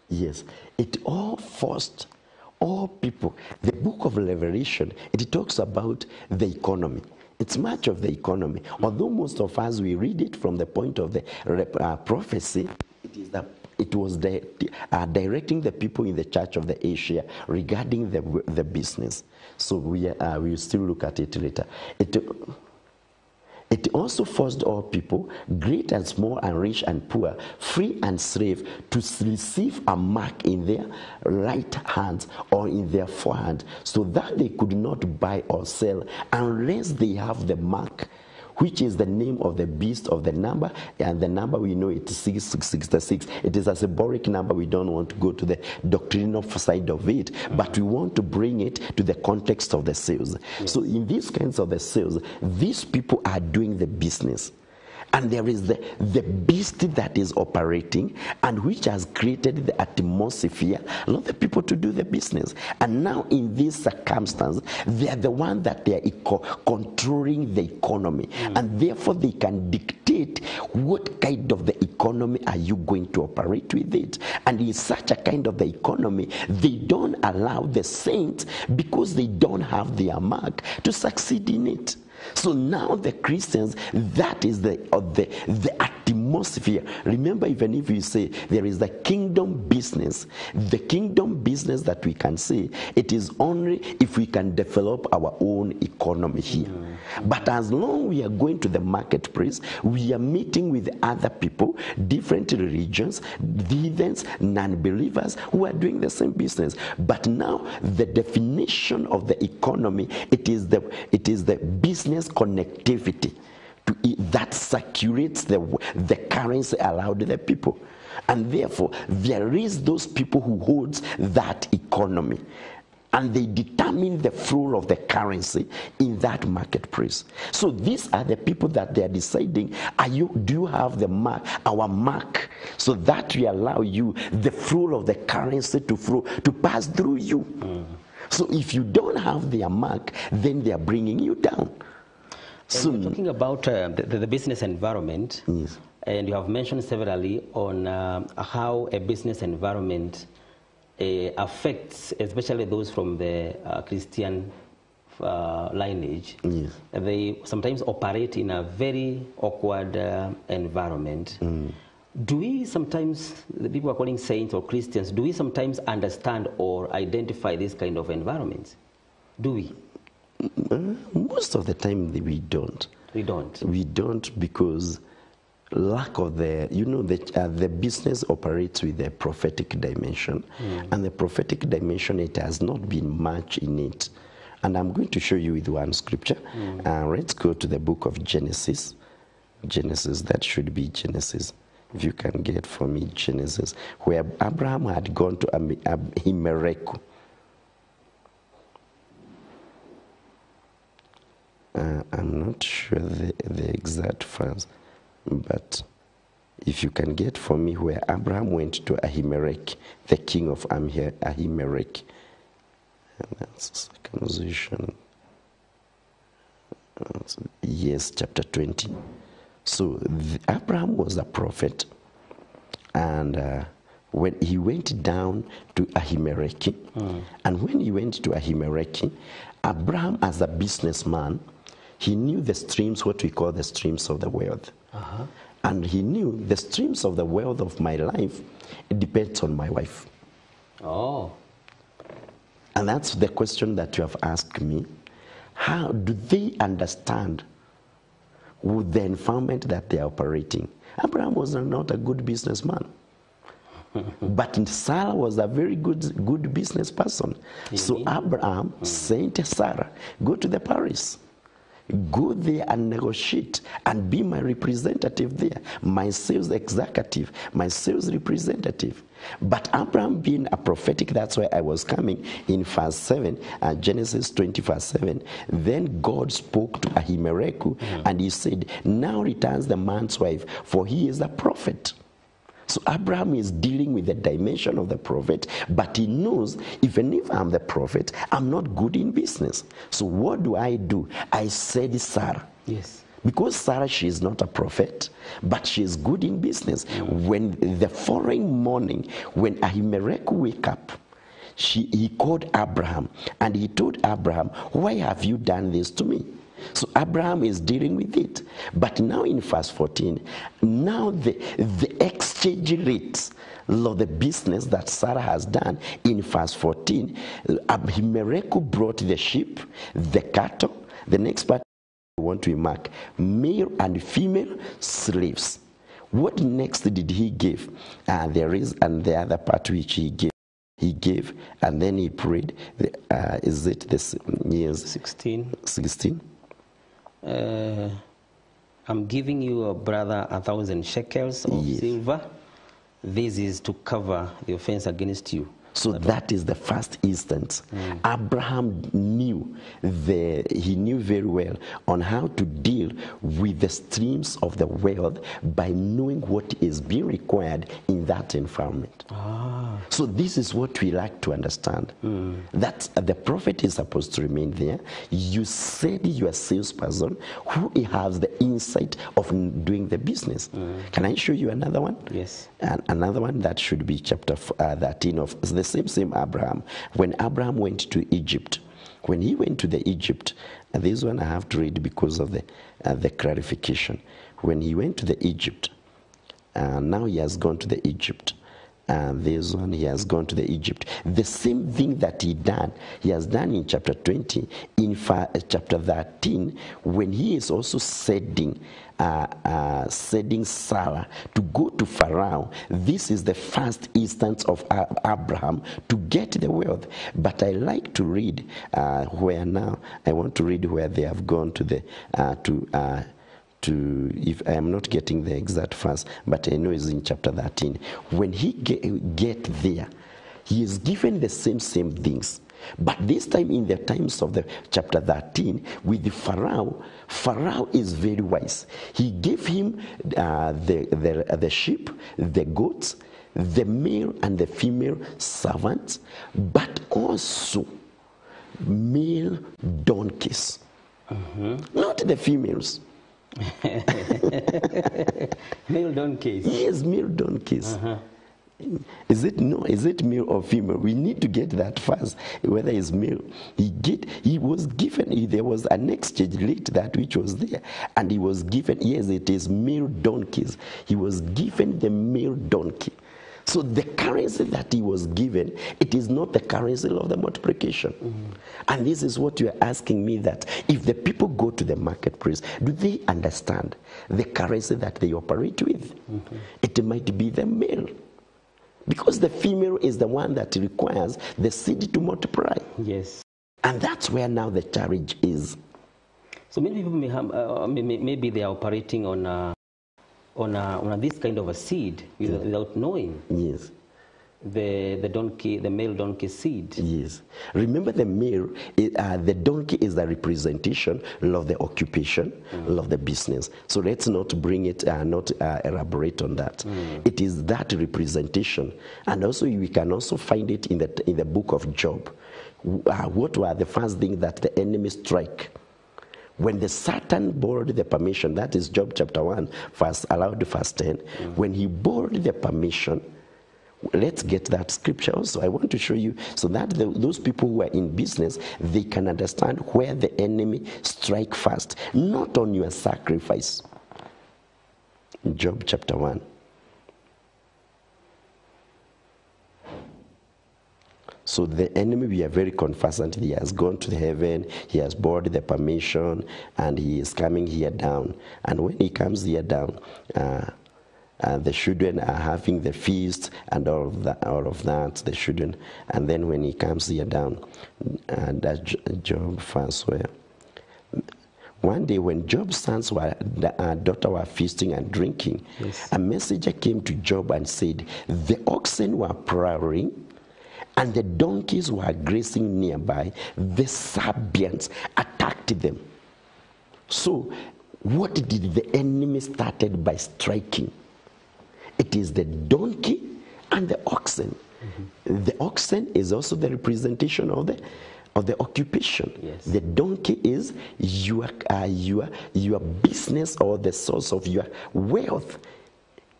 Yes, it all forced all people. The book of Revelation, it talks about the economy. It's much of the economy. Although most of us, we read it from the point of the prophecy, it is that it was directing the people in the church of the Asia regarding the business. So we'll still look at it later. It also forced all people, great and small and rich and poor, free and slave, to receive a mark in their right hands or in their forehand, so that they could not buy or sell unless they have the mark, which is the name of the beast, of the number, and the number we know it is 666. It is a symbolic number. We don't want to go to the doctrinal side of it, but we want to bring it to the context of the sales. Yes. So in these kinds of the sales, these people are doing the business. And there is the beast that is operating and which has created the atmosphere, not the people to do the business. And now in this circumstance, they are the one that they are controlling the economy. And therefore they can dictate what kind of the economy are you going to operate with it. And in such a kind of the economy, they don't allow the saints, because they don't have their mark, to succeed in it. So now the Christians, that is the atmosphere. Remember, even if you say there is the kingdom business that we can say, it is only if we can develop our own economy here. But as long we are going to the marketplace, we are meeting with other people, different religions, heathens, non-believers who are doing the same business. But now the definition of the economy, it is the business connectivity that circulates the currency allowed to the people. And therefore there is those people who holds that economy, and they determine the flow of the currency in that marketplace. So these are the people that they are deciding, do you have the mark, our mark, so that we allow you the flow of the currency to pass through you. So if you don't have their mark, then they are bringing you down. So we're talking about the business environment, yes. And you have mentioned severally on how a business environment affects, especially those from the Christian lineage. Yes. They sometimes operate in a very awkward environment. Do we sometimes, the people are calling saints or Christians, do we sometimes understand or identify this kind of environments? Do we? Most of the time we don't. We don't. We don't, because lack of the business operates with the prophetic dimension, and the prophetic dimension, it has not been much in it. And I'm going to show you with one scripture. Let's go to the book of Genesis. Genesis, that should be Genesis. If you can get for me Genesis, where Abraham had gone to Ahimelech. I'm not sure the exact verse, but if you can get for me where Abraham went to Ahimelech, the king of Ahimelech. And that's circumcision. Yes, chapter 20. So Abraham was a prophet, and when he went down to Ahimelech, and when he went to Ahimelech, Abraham, as a businessman, he knew the streams, what we call the streams of the wealth. And he knew the streams of the wealth of my life, it depends on my wife. Oh. And that's the question that you have asked me. How do they understand with the environment that they are operating? Abraham was not a good businessman. But Sarah was a very good business person. So Abraham sent Sarah, go to the Paris. Go there and negotiate and be my representative there, my sales executive, my sales representative. But Abraham being a prophetic, that's why I was coming in verse 7, Genesis 20 verse 7. Then God spoke to Ahimelech and he said, now returns the man's wife, for he is a prophet. So Abraham is dealing with the dimension of the prophet, but he knows, even if I'm the prophet, I'm not good in business. So what do? I said Sarah. Yes. Because Sarah, she is not a prophet, but she is good in business. When the following morning, when Ahimelech wake up, he called Abraham, and he told Abraham, why have you done this to me? So Abraham is dealing with it. But now in verse 14, now the exchange rates of the business that Sarah has done in verse 14, Ahimelech brought the sheep, the cattle. The next part I want to mark, male and female slaves. What next did he give? There is, and the other part which he gave. He gave, and then he prayed. Is it this years 16? 16. I'm giving you, brother, 1,000 shekels of silver. This is to cover the offense against you. So that is the first instance. Abraham knew he knew very well on how to deal with the streams of the wealth by knowing what is being required in that environment. So this is what we like to understand. That the prophet is supposed to remain there. You said you are a salesperson who has the insight of doing the business. Can I show you another one? Yes. And another one that should be chapter 13 of the same Abraham. When Abraham went to Egypt, when he went to the Egypt, this one I have to read because of the clarification. When he went to the Egypt, now he has gone to the Egypt. This one, he has gone to the Egypt. The same thing that he has done in chapter 20, in chapter 13, when he is also sending Sarah to go to Pharaoh. This is the first instance of Abraham to get the wealth. But I like to read where now, I want to read where they have gone to the, if I am not getting the exact verse, but I know it's in chapter 13. When he get there, he is given the same things. But this time, in the times of the chapter 13, with the Pharaoh is very wise. He gave him the sheep, the goats, the male and the female servants, but also male donkeys. Not the females. Male donkeys. Yes, male donkeys. Is it male or female? We need to get that first, whether it's male. He was given, there was an exchange rate that which was there, and he was given, yes, it is male donkeys. He was given the male donkey. So the currency that he was given, it is not the currency of the multiplication. And this is what you are asking me, that if the people go to the marketplace, do they understand the currency that they operate with? It might be the male. Because the female is the one that requires the seed to multiply. Yes. And that's where now the challenge is. So many people may have, maybe they are operating on this kind of a seed without knowing. Yes. The male donkey seed. Yes. Remember, the male, the donkey is the representation of the occupation, of the business. So let's not bring it, not elaborate on that. It is that representation. And also we can also find it in the book of Job. What were the first things that the enemy strike? When the Satan borrowed the permission, that is Job chapter 1, allowed verse 10. When he borrowed the permission, let's get that scripture also. I want to show you so that those people who are in business, they can understand where the enemy strike first, not on your sacrifice. Job chapter 1. So the enemy, we are very conversant. He has gone to heaven, he has borrowed the permission, and he is coming here down. And when he comes here down, the children are having the feast and all of that, the children. And then when he comes here down, that Job first where. One day when Job's sons daughter were feasting and drinking, a messenger came to Job and said, the oxen were prowling and the donkeys were grazing nearby. The Sabians attacked them. So what did the enemy started by striking? It is the donkey and the oxen. The oxen is also the representation of the occupation. Yes. The donkey is your business or the source of your wealth.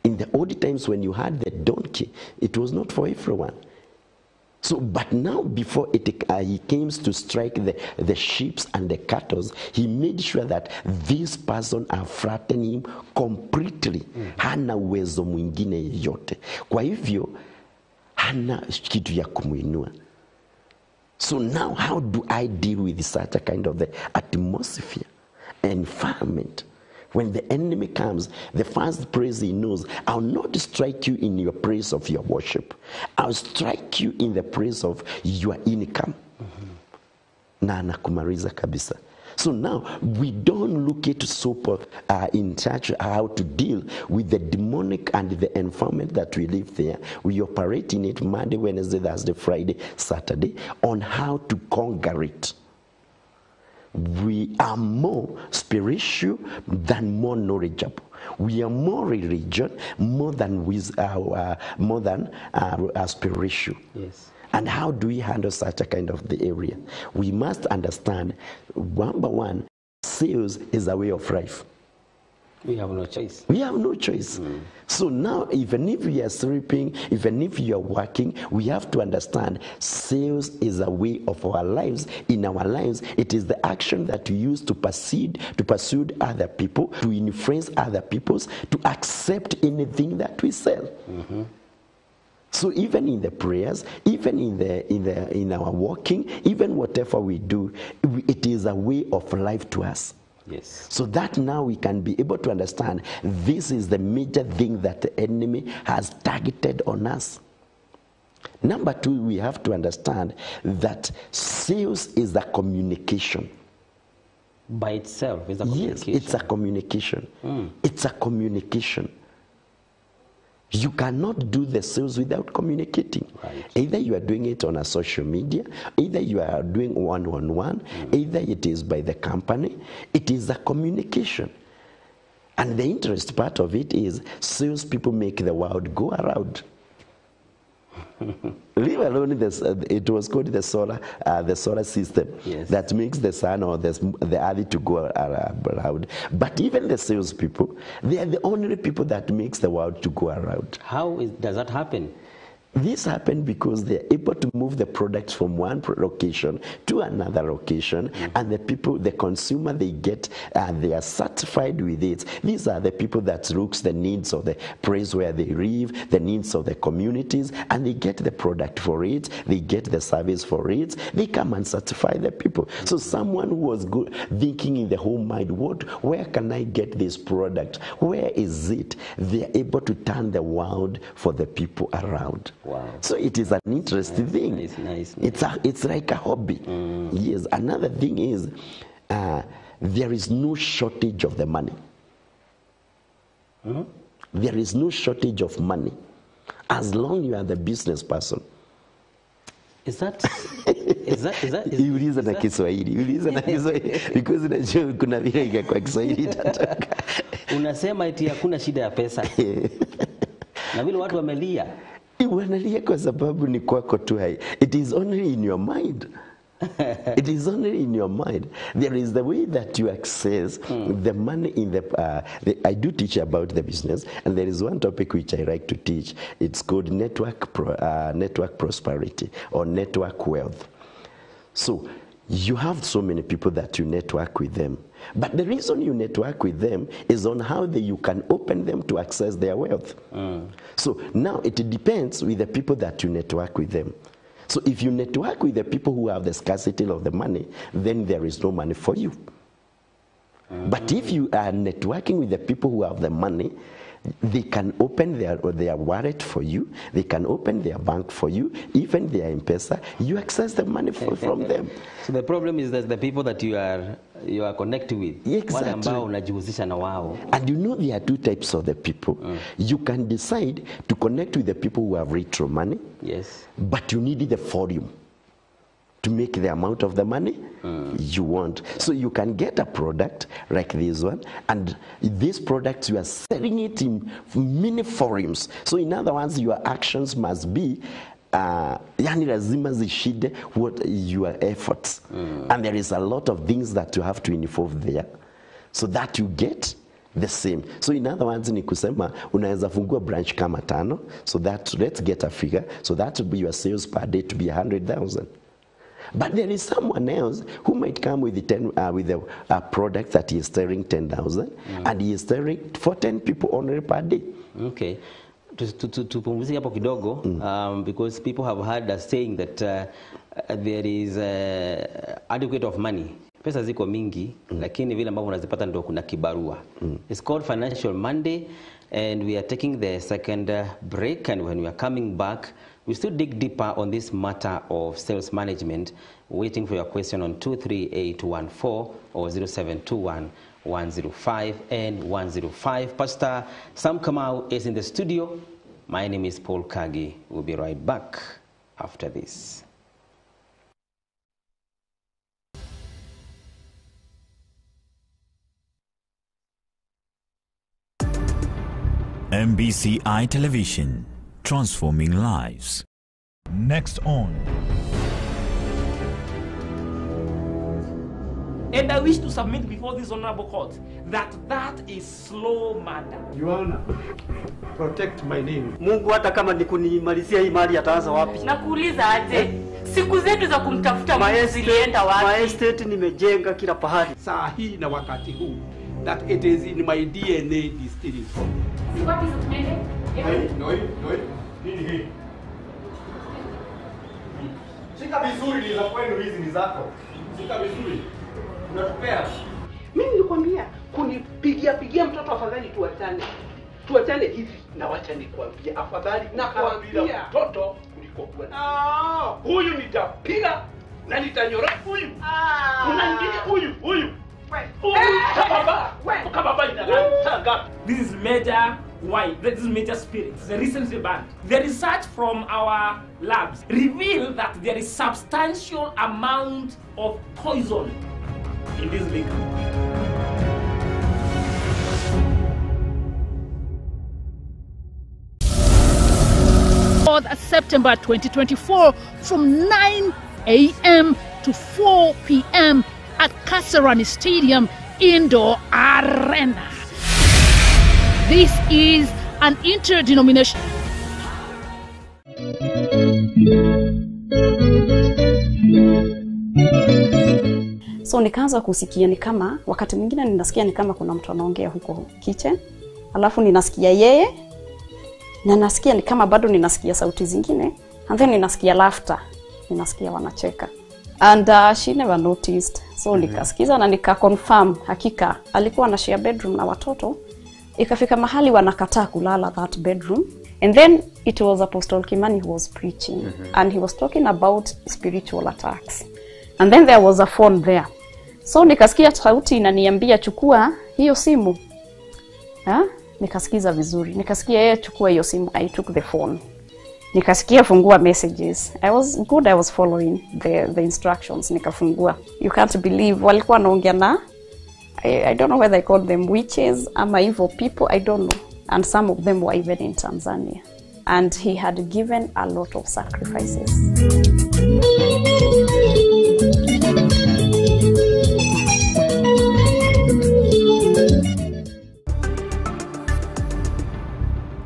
In the old times when you had the donkey, it was not for everyone. So, but now before he came to strike the sheep and the cattle, he made sure that this person are flattening him completely. Hana uwezo mwingine yote. Kwa hivyo, hana kitu ya kumuinua. So now, how do I deal with such a kind of the atmosphere, environment? When the enemy comes, the first praise he knows, I'll not strike you in your praise of your worship. I'll strike you in the praise of your income. Na anakumaliza kabisa. So now we don't look at in church how to deal with the demonic and the environment that we live there. We operate in it Monday, Wednesday, Thursday, Friday, Saturday on how to conquer it. We are more spiritual than more knowledgeable. We are more religion more than spiritual. Yes. And how do we handle such a kind of the area? We must understand, number one, sales is a way of life. We have no choice. We have no choice. So now, even if we are sleeping, even if you are working, we have to understand sales is a way of our lives. In our lives, it is the action that we use to pursue other people, to influence other people, to accept anything that we sell. So even in the prayers, even in our walking, even whatever we do, it is a way of life to us. Yes. So that now we can be able to understand this is the major thing that the enemy has targeted on us. Number two, we have to understand that sales is a communication. By itself, it's a communication. Yes, it's a communication. It's a communication. You cannot do the sales without communicating. Right. Either you are doing it on a social media, either you are doing one-on-one, either it is by the company. It is a communication. And the interest part of it is sales people make the world go around. Leave alone this, it was called the solar system. Yes. That makes the sun or the earth to go around. But even the sales people, they are the only people that makes the world to go around. How does that happen? This happened because they're able to move the products from one location to another location, and the people, the consumer, they get, they are satisfied with it. These are the people that looks the needs of the place where they live, the needs of the communities, and they get the product for it, they get the service for it, they come and satisfy the people. So someone who was good, thinking in the whole mind, where can I get this product? Where is it? They are able to turn the world for the people around. Wow. So it is an interesting thing. Nice. It's like a hobby. Yes. Another thing is there is no shortage of the money. There is no shortage of money as long you are the business person. Is that Uliza na Kiswahili. Uliza na Kiswahili because unajua kuna vile kwa Kiswahili itatoka. Unasema eti hakuna shida ya pesa. Na vile watu wamelia. Wanalia kwa sababu ni kwako tu hai. It is only in your mind. It is only in your mind. There is the way that you access the money in I do teach about the business, and there is one topic which I like to teach. It's called network prosperity or network wealth. So you have so many people that you network with them. But the reason you network with them is on how you can open them to access their wealth. So now it depends with the people that you network with them. So if you network with the people who have the scarcity of the money, then there is no money for you. But if you are networking with the people who have the money, they can open their wallet for you. They can open their bank for you. Even their M-Pesa, you access the money from them. So the problem is that the people that you are connected with. Exactly. Wale ambao unajihusisha na wao. And you know there are two types of the people. You can decide to connect with the people who have retro money. Yes. But you need the volume to make the amount of the money you want. So you can get a product like this one, and this product you are selling it in many forums. So in other words, your actions must be yani lazima zishide what your efforts. And there is a lot of things that you have to involve there so that you get the same. So in other words ni kusema unaweza fungua branch kama 5, so that let's get a figure, so that will be your sales per day to be 100,000. But there is someone else who might come with a product that he is selling 10,000 and he is selling for 10 people only per day. Okay. Tupumzike hapo kidogo, because people have heard us saying that there is adequate of money. Pesa ziko mingi, lakini vile ambavyo unazipata ndio kuna kibarua. It's called Financial Monday, And we are taking the second break, and when we are coming back, we still dig deeper on this matter of sales management, waiting for your question on 23814 or 0721 105 and 105. Pastor Sam Kamau is in the studio. My name is Paul Kagi. We'll be right back after this. MBCI Television, transforming lives. Next on. And I wish to submit before this honorable court that is slow murder. Your Honor, protect my name. Mungu hata kama ni kunimalizia hii mali ataanza wapi? Nakuuliza aje? Siku zetu za kumtafuta Mungu zilienda wapi? My estate nimejenga kila pahali. Saa hii na wakati huu that it is in my DNA distilling. Si wapi tunaende? Nini hii? Shika vizuri, ni za kwenu hizi, ni zako. Shika vizuri. Unatupea. Mimi nilikwambia kunipigia mtoto afadhali tuachane. Tuachane hivi na wacha nikwambie afadhali na kuambia mtoto kuliko kuwa. Huyu nitapiga na nitanyora huyu. Unaingia huyu. This is major why? This is major spirits. The recently banned. The research from our labs reveal that there is substantial amount of poison in this liquor. September 2024 from 9 a.m. to 4 p.m. at Kasarani Stadium Indoor Arena. This is an interdenominational. So nikaanza kusikia ni kama wakati mwingine ninasikia ni kama kuna mtu anaongea huko kitchen, alafu ninasikia yeye na nasikia ni kama bado ninasikia sauti zingine, and then ninasikia laughter, ninasikia wanacheka. And she never noticed. So nikasikiza na nika-confirm hakika alikuwa na share bedroom na watoto. Ikafika mahali wanakataa kulala that bedroom. And then it was Apostle Kimani who was preaching. And he was talking about spiritual attacks. And then there was a phone there. So nikasikia sauti inaniambia chukua hiyo simu. Nikasikiza vizuri. Nikasikia yeye chukua hiyo simu. I took the phone. Nikasikia fungua messages. I was following the instructions. Nikafungua. You can't believe walikuwa wanaongea na I don't know whether I call them witches ama evil people, I don't know. And some of them were even in Tanzania. And he had given a lot of sacrifices.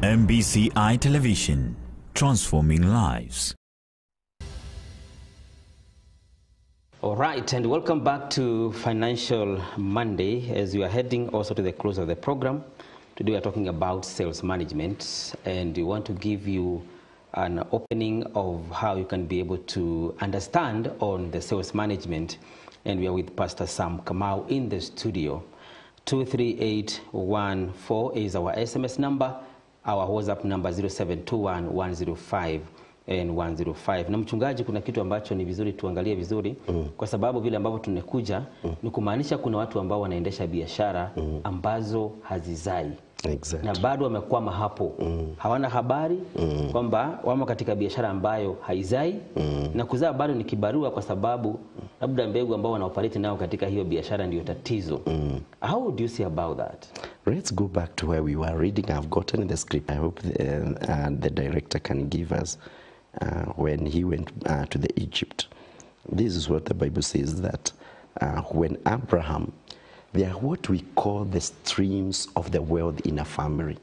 MBCI Television, transforming lives. All right, and welcome back to Financial Monday as we are heading also to the close of the program. Today we are talking about sales management, and we want to give you an opening of how you can be able to understand on the sales management. And we are with Pastor Sam Kamau in the studio. 23814 is our SMS number. Our WhatsApp number 0721 105 and 105. Na mchungaji, kuna kitu ambacho ni vizuri tuangalie vizuri kwa sababu vile ambavyo tumekuja ni kumaanisha kuna watu ambao wanaendesha biashara ambazo hazizai. Exactly. Na bado wamekwama hapo. Hawana habari kwamba wamo katika biashara ambayo haizai na kuzaa bado ni kibarua kwa sababu labda mbegu ambao wanaoperate nao katika hiyo biashara ndio tatizo. How do you see about that? Let's go back to where we were reading. I've gotten the script. I hope the director can give us when he went to the Egypt. This is what the Bible says, that when Abraham, there are what we call the streams of the wealth in a family.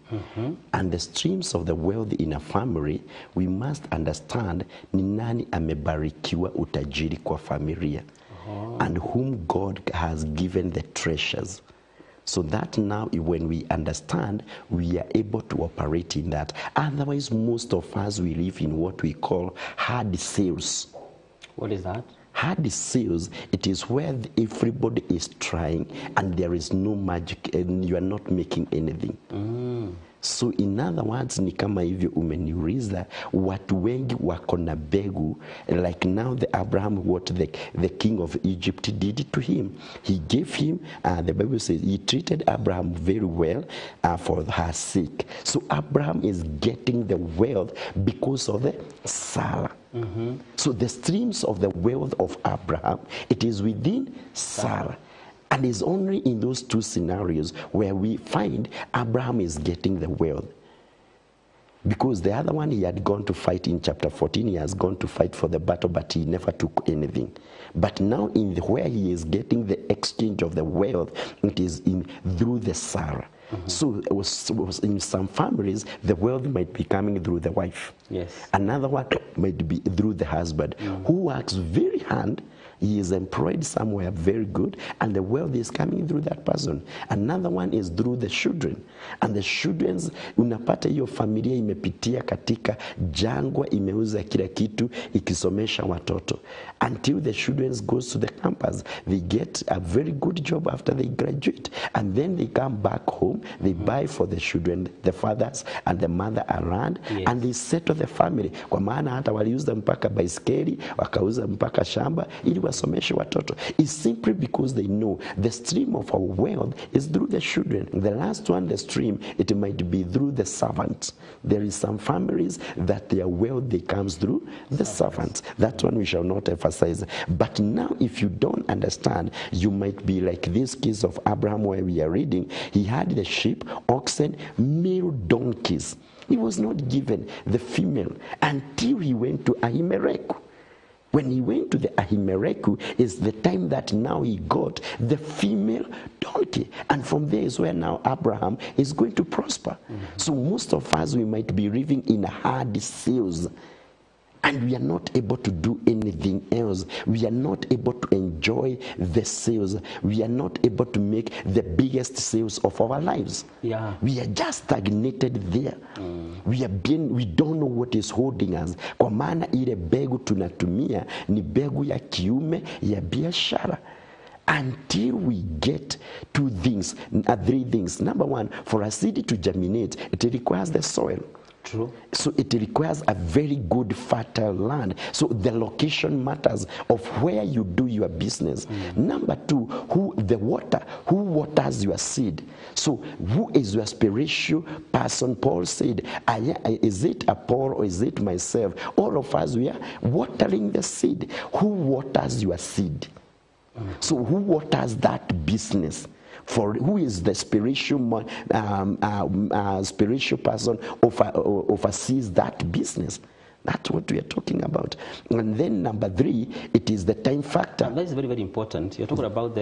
And the streams of the wealth in a family, we must understand ni nani amebarikiwa utajiri kwa familia, and whom God has given the treasures. So that now when we understand, we are able to operate in that. Otherwise, most of us, we live in what we call hard sales. What is that? Hard sales, it is where everybody is trying and there is no magic and you are not making anything. So in other words, ni kama hivyo umeniuliza, watu wengi wako na begu, like now the Abraham, what the king of Egypt did to him. He gave him, the Bible says, he treated Abraham very well for her sake. So Abraham is getting the wealth because of the Sarah. So the streams of the wealth of Abraham, it is within Sarah. And it's only in those two scenarios where we find Abraham is getting the wealth. Because the other one, he had gone to fight in chapter 14, he has gone to fight for the battle, but he never took anything. But now in where he is getting the exchange of the wealth, it is through the Sarah. So it was in some families, the wealth might be coming through the wife. Yes. Another one might be through the husband, who works very hard. He is employed somewhere very good, and the wealth is coming through that person. Another one is through the children. And the children's, unapata hiyo familia imepitia katika jangwa, imeuza kila kitu, ikisomesha watoto. Until the children goes to the campus, they get a very good job after they graduate. And then they come back home, they buy for the children, the fathers and the mother around, and they settle the family. Kwa maana hata waliuza mpaka baiskeli, wakauza mpaka shamba, ili wasomeshe watoto. It's simply because they know the stream of our wealth is through the children. The last one, the stream, it might be through the servants. There is some families that their wealth, they comes through the servants. That one we shall not emphasize. But now if you don't understand, you might be like this case of Abraham where we are reading. He had the sheep, oxen, male donkeys. He was not given the female until he went to Ahimelech. When he went to the Ahimelech is the time that now he got the female donkey. And from there is where now Abraham is going to prosper. So most of us, we might be living in hard sales. And we are not able to do anything else. We are not able to enjoy the sales. We are not able to make the biggest sales of our lives. Yeah. We are just stagnated there. We don't know what is holding us. Kwa maana ile begu tunatumia ni begu ya kiume ya biashara. Until we get two things, three things. Number one, for a seed to germinate, it requires the soil. True. So it requires a very good fertile land. So the location matters of where you do your business. Number two, who waters your seed. So who is your spiritual person? Paul said, is it a Paul or is it myself? All of us, we are watering the seed. Who waters your seed? So who waters that business? For who is the spiritual spiritual person oversees that business? That's what we are talking about. And then number three, it is the time factor. That is very, very important. You're talking about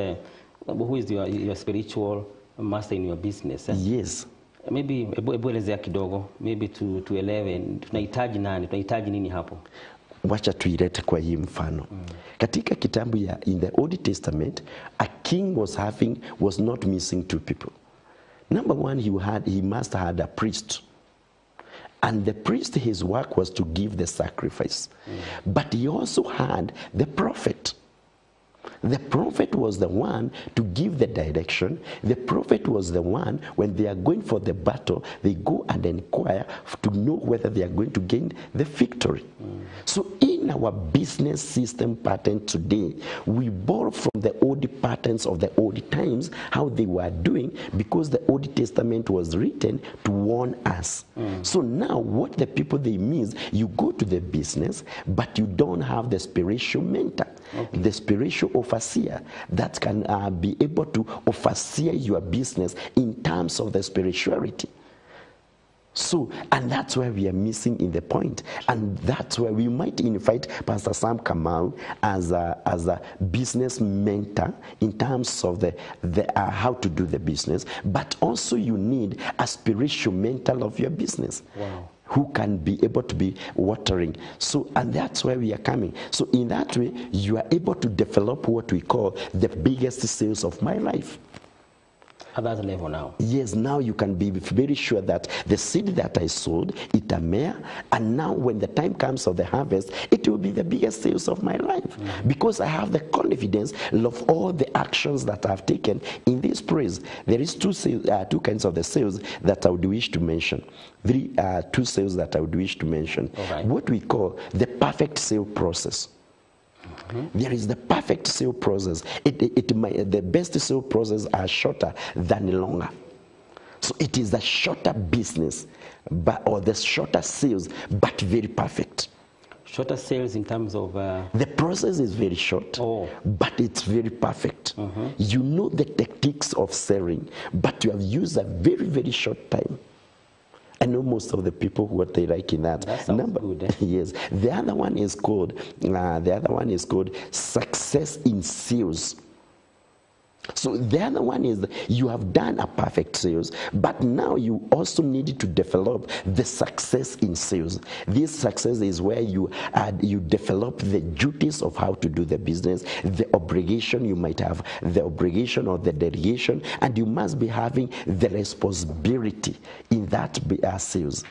who is your spiritual master in your business. Yes. Maybe elezea kidogo, maybe tuelewe tunahitaji nani, tunahitaji nini hapo. Wacha tuilete kwa hii mfano. Katika kitabu in the Old Testament, a king was not missing two people. Number one, he must have had a priest. And the priest, his work was to give the sacrifice. But he also had the prophet. The prophet was the one to give the direction. The prophet was the one, when they are going for the battle, they go and inquire to know whether they are going to gain the victory. So in our business system pattern today, we borrow from the old patterns of the old times, how they were doing, because the Old Testament was written to warn us. So now what the people, they mean, you go to the business, but you don't have the spiritual mentor, the spiritual overseer that can be able to oversee your business in terms of the spirituality. So, and that's where we are missing in the point. And that's where we might invite Pastor Sam Kamau as a business mentor in terms of how to do the business. But also you need a spiritual mentor of your business. Wow. Who can be able to be watering. So, and that's where we are coming. So in that way, you are able to develop what we call the biggest sales of my life. At that level now. Yes, now you can be very sure that the seed that I sowed, itamea, and now when the time comes of the harvest, it will be the biggest sales of my life. Because I have the confidence of all the actions that I've taken in this praise. There is two kinds of the sales that I would wish to mention. Two sales that I would wish to mention. Right. What we call the perfect sale process. There is the perfect sale process. The best sale process are shorter than longer. So it is the shorter business, or the shorter sales, but very perfect. Shorter sales in terms of... The process is very short, but it's very perfect. You know the techniques of selling, but you have used a very, very short time. I know most of the people what they like in that. That sounds good. Eh? Yes. The other one is called success in sales. So the other one is you have done a perfect sales, but now you also need to develop the success in sales. This success is where you develop the duties of how to do the business, the obligation you might have, the obligation or the delegation, and you must be having the responsibility in that sales.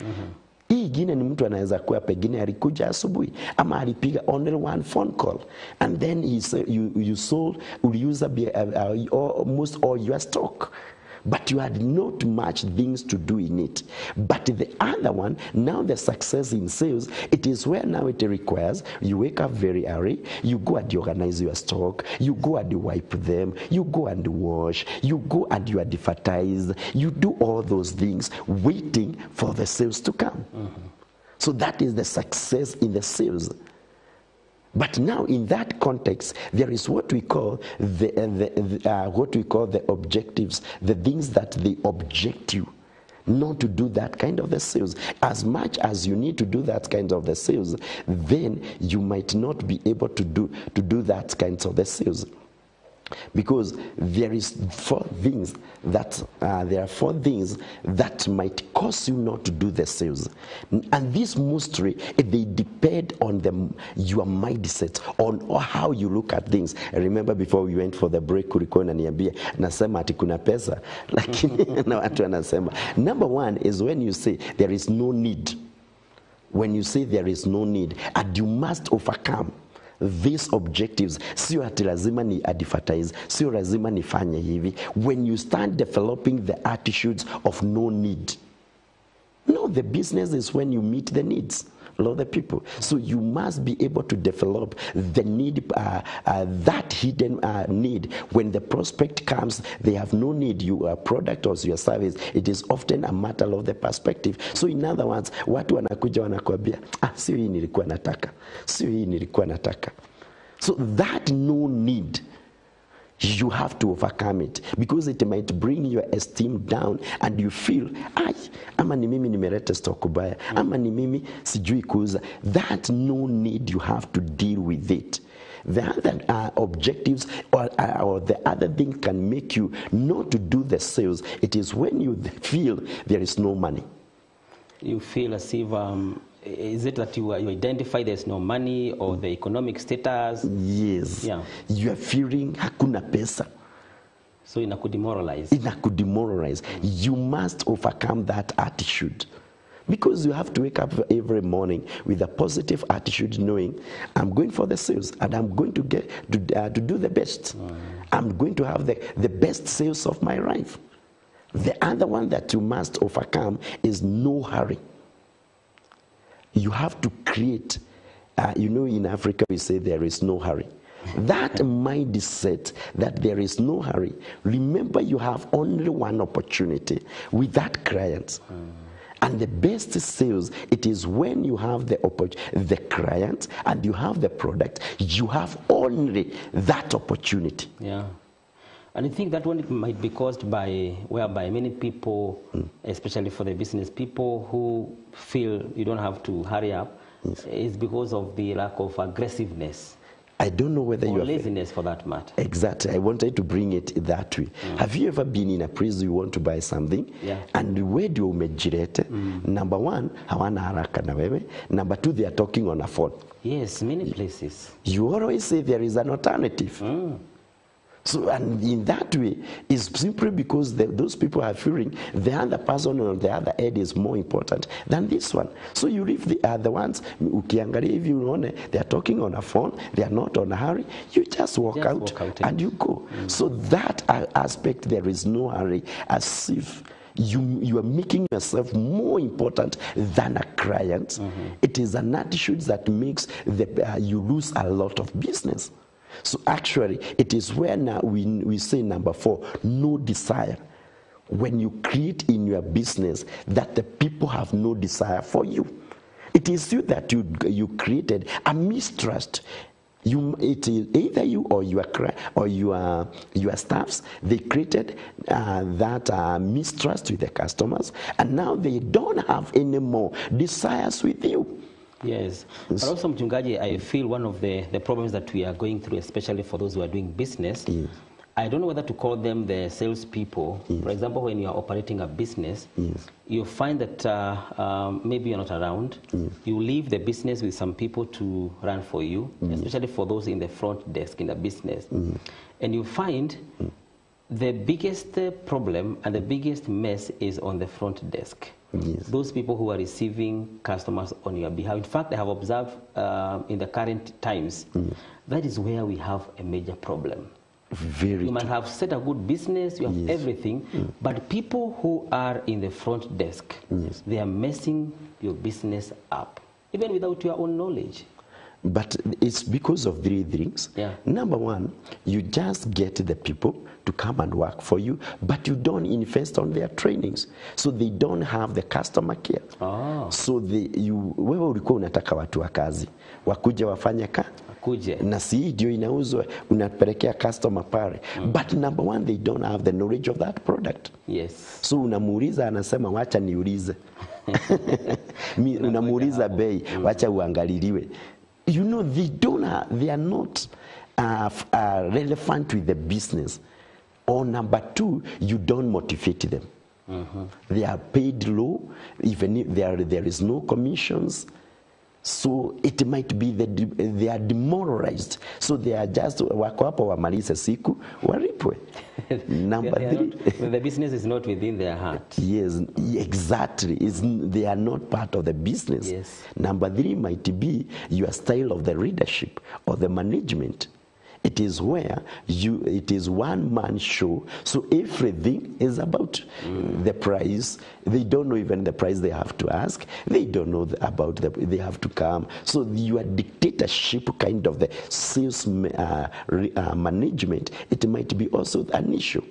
Hii ingine ni mtu anaweza kuwa pengine alikuja asubuhi ama alipiga only one phone call and then you sold, uliuza almost all your stock, but you had not much things to do in it. But the other one, now the success in sales, it is where now it requires you wake up very early, you go and organize your stock, you go and wipe them, you go and wash, you go and you advertise, you do all those things waiting for the sales to come. So that is the success in the sales. But now, in that context, there is what we call the objectives, the things that they object you not to do that kind of the sales. As much as you need to do that kind of the sales, then you might not be able to do that kind of the sales. Because there are four things that might cause you not to do the sales, and this mostly they depend on your mindset, on how you look at things. I remember before we went for the break, kulikuwa unaniambia nasema ati kuna pesa, lakini na watu wanasema number one is when you say there is no need. When you say there is no need, and you must overcome these objectives. Sio ati lazima ni advertise, sio lazima nifanye hivi. When you start developing the attitudes of no need. No, the business is when you meet the needs of the people. So you must be able to develop the need, that hidden need. When the prospect comes, they have no need, your product or your service. It is often a matter of the perspective. So in other words, watu wanakuja wanakuambia, sio hii nilikuwa nataka, sio hii nilikuwa nataka. So that no need, you have to overcome it, because it might bring your esteem down and you feel, ama ni mimi nimeleta stock baya, ama ni mimi sijui kuuza. That no need, you have to deal with it. The other objectives or the other thing can make you not to do the sales. It is when you feel there is no money. You feel as if is it that you identify there's no money or the economic status? Yes. Yeah. You are feeling hakuna pesa. So inakudemoralize. Inakudemoralize. You must overcome that attitude. Because you have to wake up every morning with a positive attitude, knowing I'm going for the sales and I'm going to get to do the best. I'm going to have the best sales of my life. The other one that you must overcome is no hurry. You have to create, in Africa we say there is no hurry. That mindset that there is no hurry. Remember, you have only one opportunity with that client. And the best sales, it is when you have the client and you have the product, you have only that opportunity. Yeah. And I think that one might be caused by, whereby many people, especially for the business people who feel you don't have to hurry up, is because of the lack of aggressiveness. I don't know whether or laziness for that matter. Exactly. I wanted to bring it that way. Have you ever been in a place you want to buy something? Yeah. And where do you umejirete? Number one, hawana haraka na wewe. Number two, they are talking on a phone. Yes, many places. You always say there is an alternative. So, and in that way, it's simply because those people are feeling the other person on the other end is more important than this one. So you leave the other ones, ukiangalia hivi unaone, they are talking on a phone, they are not on a hurry, you just walk out and you go. So that aspect, there is no hurry, as if you are making yourself more important than a client. It is an attitude that makes you lose a lot of business. So actually, it is where now we say number 4, no desire. When you create in your business that the people have no desire for you, it is you that you created a mistrust. It is either you or your staffs. They created that mistrust with the customers, and now they don't have any more desires with you. Yes. But also, Mchungaji, I feel one of the problems that we are going through, especially for those who are doing business, I don't know whether to call them the salespeople. For example, when you are operating a business, you find that maybe you're not around. You leave the business with some people to run for you, especially for those in the front desk in the business. And you find the biggest problem and the biggest mess is on the front desk. Those people who are receiving customers on your behalf. In fact, I have observed in the current times, that is where we have a major problem. You might have set a good business, you have everything, but people who are in the front desk, they are messing your business up, even without your own knowledge. But it's because of 3 things. Number 1, you just get the people to come and work for you, but you don't invest on their trainings, so they don't have the customer care. So wewe ulikuwa unataka watu wa kazi wakuje wafanye na si ndio inauzwa, unapelekea customer pale. But number 1, they don't have the knowledge of that product. So unamuuliza, anasema wacha niulize. Unamuuliza bei, wacha uangaliliwe. You know, they are not relevant with the business. Or number 2, you don't motivate them. They are paid low, even if there is no commissions. So it might be that they are demoralized. So they are just wako hapo wamalize siku walipwe. Number 3, the business is not within their heart. Yes, exactly. They are not part of the business. Number 3 might be your style of the leadership or the management. It is where it is one-man show, so everything is about the price. They don't know even the price they have to ask. They don't know about they have to come. So your dictatorship kind of the sales management, it might be also an issue.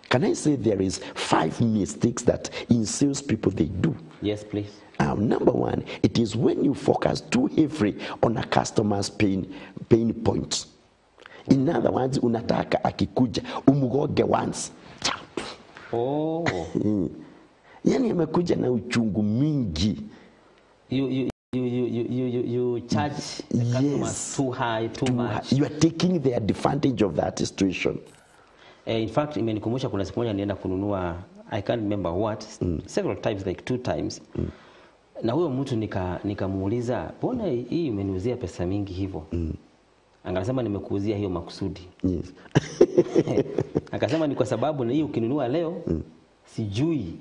Can I say there is 5 mistakes that in sales people they do? Yes, please. Number 1, it is when you focus too heavily on a customer's pain points. In other words, unataka akikuja umugoge once. Yani amekuja na uchungu mingi. You charge the customers too high, too much. You are taking the advantage of that situation. In fact, imenikumbusha kuna siku moja nienda kununua, I can't remember what, several times, like 2 times. Na huyo mtu nikamuuliza, mbona hii umeniuzia pesa mingi hivyo? Angasema nimekuuzia hiyo makusudi. Akasema ni kwa sababu na hii ukinunua leo sijui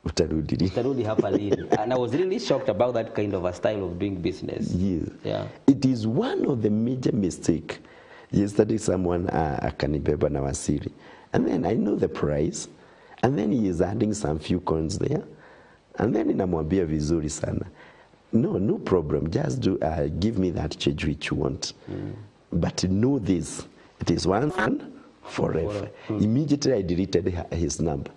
utarudi hapa lini. And I was really shocked about that kind of a style of doing business. It is one of the major mistake. Yesterday someone akanibeba na wasiri, and then I know the price, and then he is adding some few coins there, and then ninamwambia vizuri sana, no problem, just give me that change which you want. But know this, it is one and forever. Immediately I deleted his number.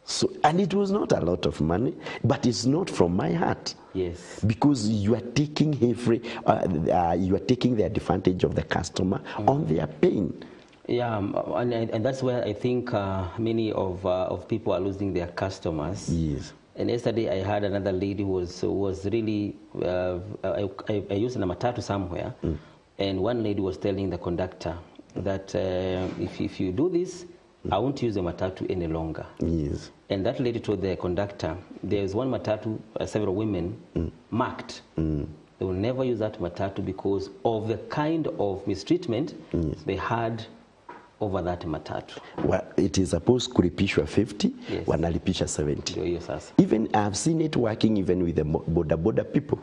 So, and it was not a lot of money, but it's not from my heart. Because you are taking you are taking the advantage of the customer on their pain. And that's where I think many of people are losing their customers. And yesterday I had another lady who was really, I used a matatu somewhere, and one lady was telling the conductor that if you do this, I won't use the matatu any longer. And that lady told the conductor, there's one matatu, several women marked. They will never use that matatu because of the kind of mistreatment they had over that matatu? Well, it is supposed kulipishwa 50, Yes. wanalipisha 70. Ndio hiyo sasa. Even I've seen it working even with the border people.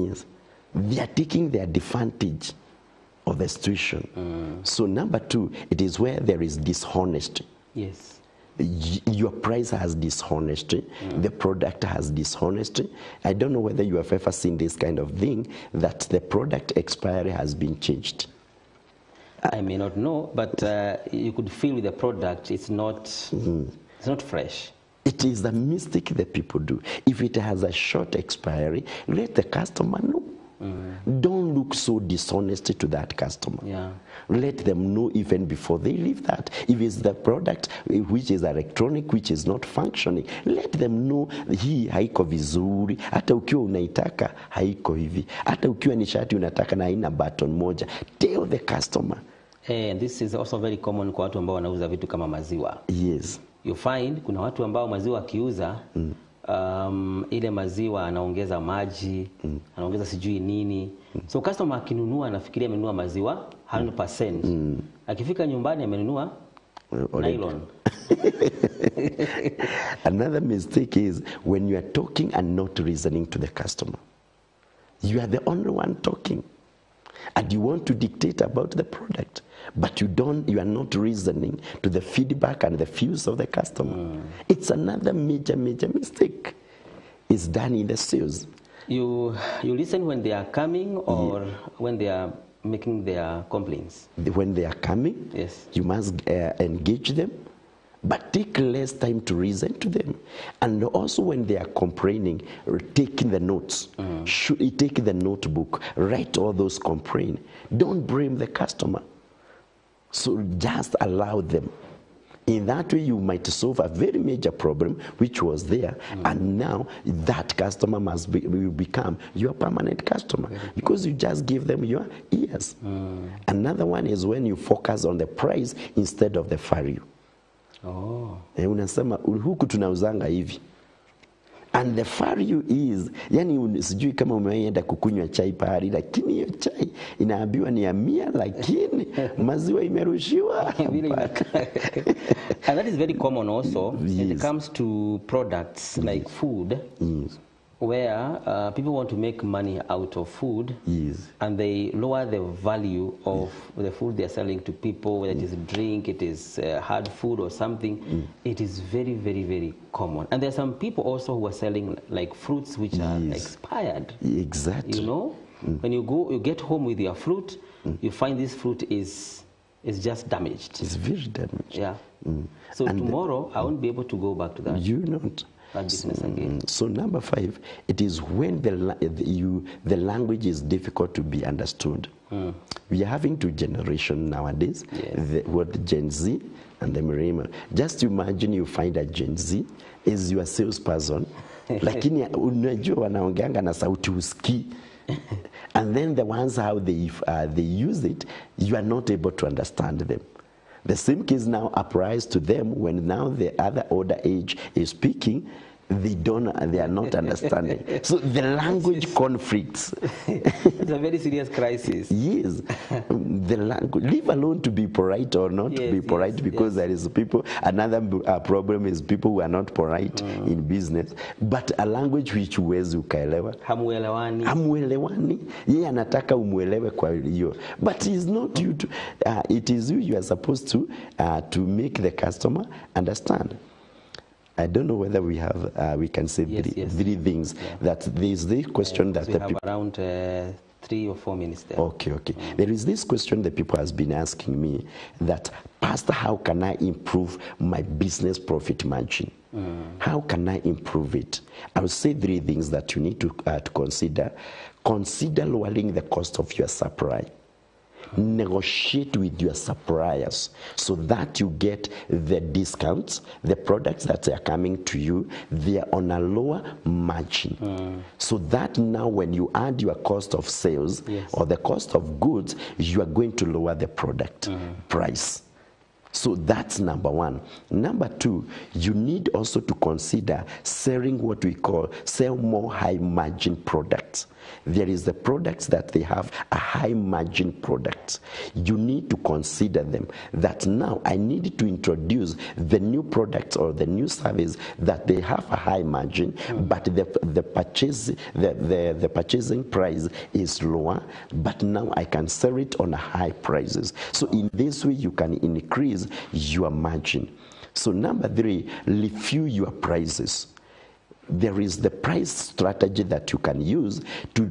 Yes. They are taking the advantage of the situation. So number 2, it is where there is dishonesty. Yes. Your price has dishonesty, the product has dishonesty. I don't know whether you have ever seen this kind of thing, that the product expiry has been changed. I may not know, but you could feel with the product it's not fresh. It is the mistake that people do. If it has a short expiry, let the customer know. Don't look so dishonest to that customer. Yeah. Let them know even before they leave that. If it's the product which is electronic, which is not functioning, let them know hii haiko vizuri. Hata ukiwa unaitaka haiko hivi. Hata ukiwa ni shati unataka na haina button moja. Tell the customer. And this is also very common kwa watu ambao wanauza vitu kama maziwa. Yes. You find kuna watu ambao maziwa akiuza ile maziwa anaongeza maji, anaongeza sijui nini. So customer akinunua anafikiria amenunua maziwa 100%. Akifika nyumbani amenunua nylon. Another mistake is when you are talking and not listening to the customer. You are the only one talking. And you want to dictate about the product, but you are not reasoning to the feedback and the views of the customer. It's another major mistake. It's done in the sales. You listen when they are coming or when they are making their complaints? When they are coming, yes, you must engage them, but take less time to listen to them. And also when they are complaining, taking the notes. Take the notebook, write all those complaints. Don't blame the customer. So just allow them. In that way, you might solve a very major problem which was there, and now that customer will become your permanent customer because you just give them your ears. Another one is when you focus on the price instead of the value. Unasema huku tunauzanga hivi. And the value is, yani sijui kama umeenda kukunywa chai pahali, lakini hiyo chai inaambiwa ni ya 100, lakini maziwa imerushiwa. And that is very common also when it comes to products like food, where people want to make money out of food, and they lower the value of the food they are selling to people, whether it is drink, it is hard food or something. It is very, very, very common. And there are some people also who are selling like fruits which are expired. Exactly. You know, when you get home with your fruit, you find this fruit is just damaged. It's very damaged. Yeah. So and tomorrow I won't be able to go back to that. You not. That business again. So number 5, it is when the language is difficult to be understood. We are having 2 generations nowadays, what Gen Z and the millennial. Just imagine you find a Gen Z is your salesperson, lakini unajua wanaongeanga na sauti usikii. And then the ones how they use it, you are not able to understand them. The same case now applies to them when now the other older age is speaking, they are not understanding. So the language conflicts. It's a very serious crisis. Yes. The language, leave alone to be polite or not to be polite, because there is people, another problem is people who are not polite in business, but a language which huwezi ukaelewa. Hamuelewani. Yeye anataka umuelewe kwa hiyo. But it's not you to, it is you are supposed to make the customer understand. I don't know whether we have, we can say three things. That there is this question that we have around 3 or 4 minutes there. Okay. There is this question that people has been asking me that, Pastor, how can I improve my business profit margin? How can I improve it? I will say 3 things that you need to consider. Consider lowering the cost of your supply. Negotiate with your suppliers so that you get the discounts, the products that are coming to you, they are on a lower margin. So that now when you add your cost of sales or the cost of goods, you are going to lower the product price. So that's number one. Number two, you need also to consider selling what we call sell more high margin products. There is the products that they have a high margin products. You need to consider them. That now I need to introduce the new products or the new service that they have a high margin, but the purchasing price is lower, but now I can sell it on a high prices. So in this way you can increase your margin. So number three, review your prices. There is the price strategy that you can use to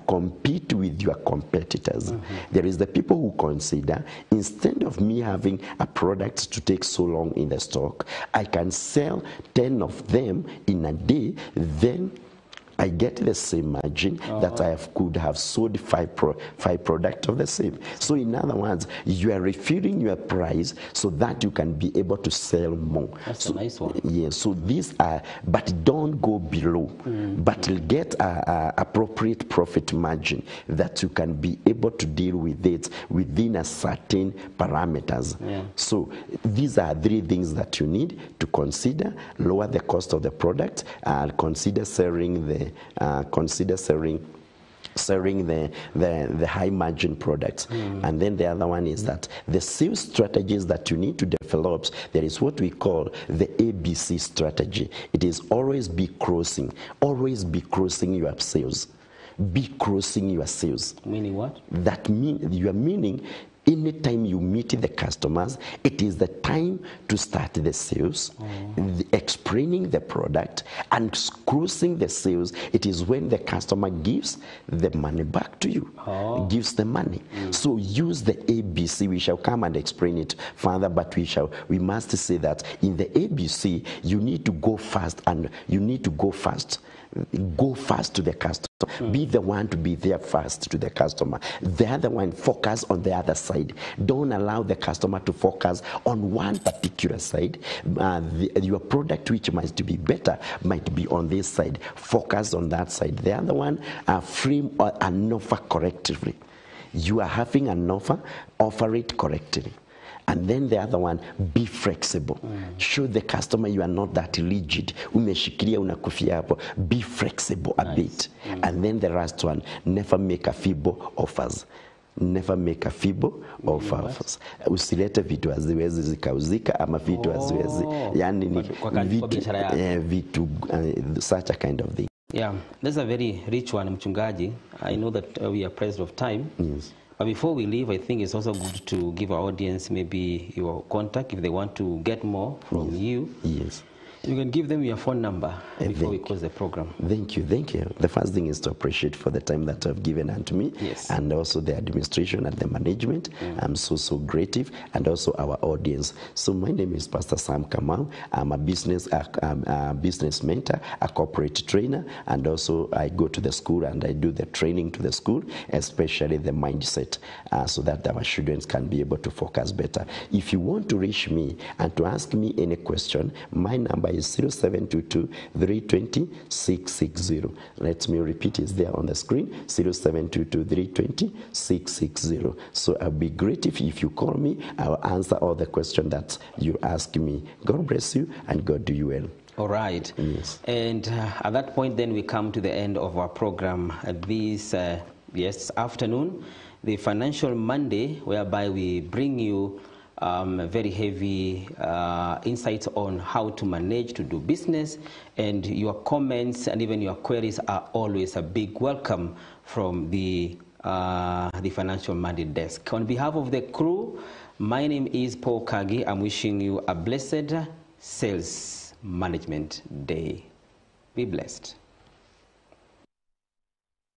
compete with your competitors. There is the people who consider, instead of me having a product to take so long in the stock, I can sell 10 of them in a day, then I get the same margin that I could have sold five products of the same. So in other words, you are refueling your price so that you can be able to sell more. That's a nice one. Yeah, so these are, but don't go below, but get a appropriate profit margin that you can be able to deal with it within a certain parameters. Yeah. So these are three things that you need to consider: lower the cost of the product, consider selling the the high margin products. And then the other one is that the sales strategies that you need to develop, there is what we call the ABC strategy. It is always be crossing your sales. Be crossing your sales. Meaning what? That you are meaning anytime you meet the customers, it is the time to start the sales, explaining the product, and closing the sales. It is when the customer gives the money back to you, gives the money. So use the ABC. We shall come and explain it further, but we must say that in the ABC, you need to go fast, and you need to go fast. Go fast to the customer. Be the one to be there fast to the customer. The other one, focus on the other side. Don't allow the customer to focus on one particular side. Your product, which might be better, might be on this side. Focus on that side. The other one, frame an offer correctly. You are having an offer, offer it correctly. And then the other one, be flexible. Show the customer you are not that rigid. Umeshikilia unakufia hapo. Be flexible a bit. And then the last one, never make a feeble offers. Never make a feeble offers. Usilete vitu haziwezi zikauzika ama vitu haziwezi. Yani ni vitu, such a kind of thing. Yeah, that's a very rich one, Mchungaji. I know that we are pressed of time. Yes. But before we leave, I think it's also good to give our audience maybe your contact if they want to get more from you. Yes. You can give them your phone number before we close the program. Thank you. The first thing is to appreciate for the time that you have given unto me, and also the administration and the management. I'm so grateful, and also our audience. So my name is Pastor Sam Kamau. I'm a business mentor, a corporate trainer, and also I go to the school and I do the training to the school, especially the mindset, so that our students can be able to focus better. If you want to reach me and to ask me any question, my number is 0722-320-660. Let me repeat, it's there on the screen, 0722-320-660. So I'll be grateful if you call me. I'll answer all the questions that you ask me. God bless you, and God do you well. All right. Yes. And at that point, then we come to the end of our program this afternoon, the Financial Monday, whereby we bring you very heavy insights on how to manage to do business, and your comments and even your queries are always a big welcome from the Financial Monday desk. On behalf of the crew, my name is Paul Kagi. I'm wishing you a blessed Sales Management Day. Be blessed.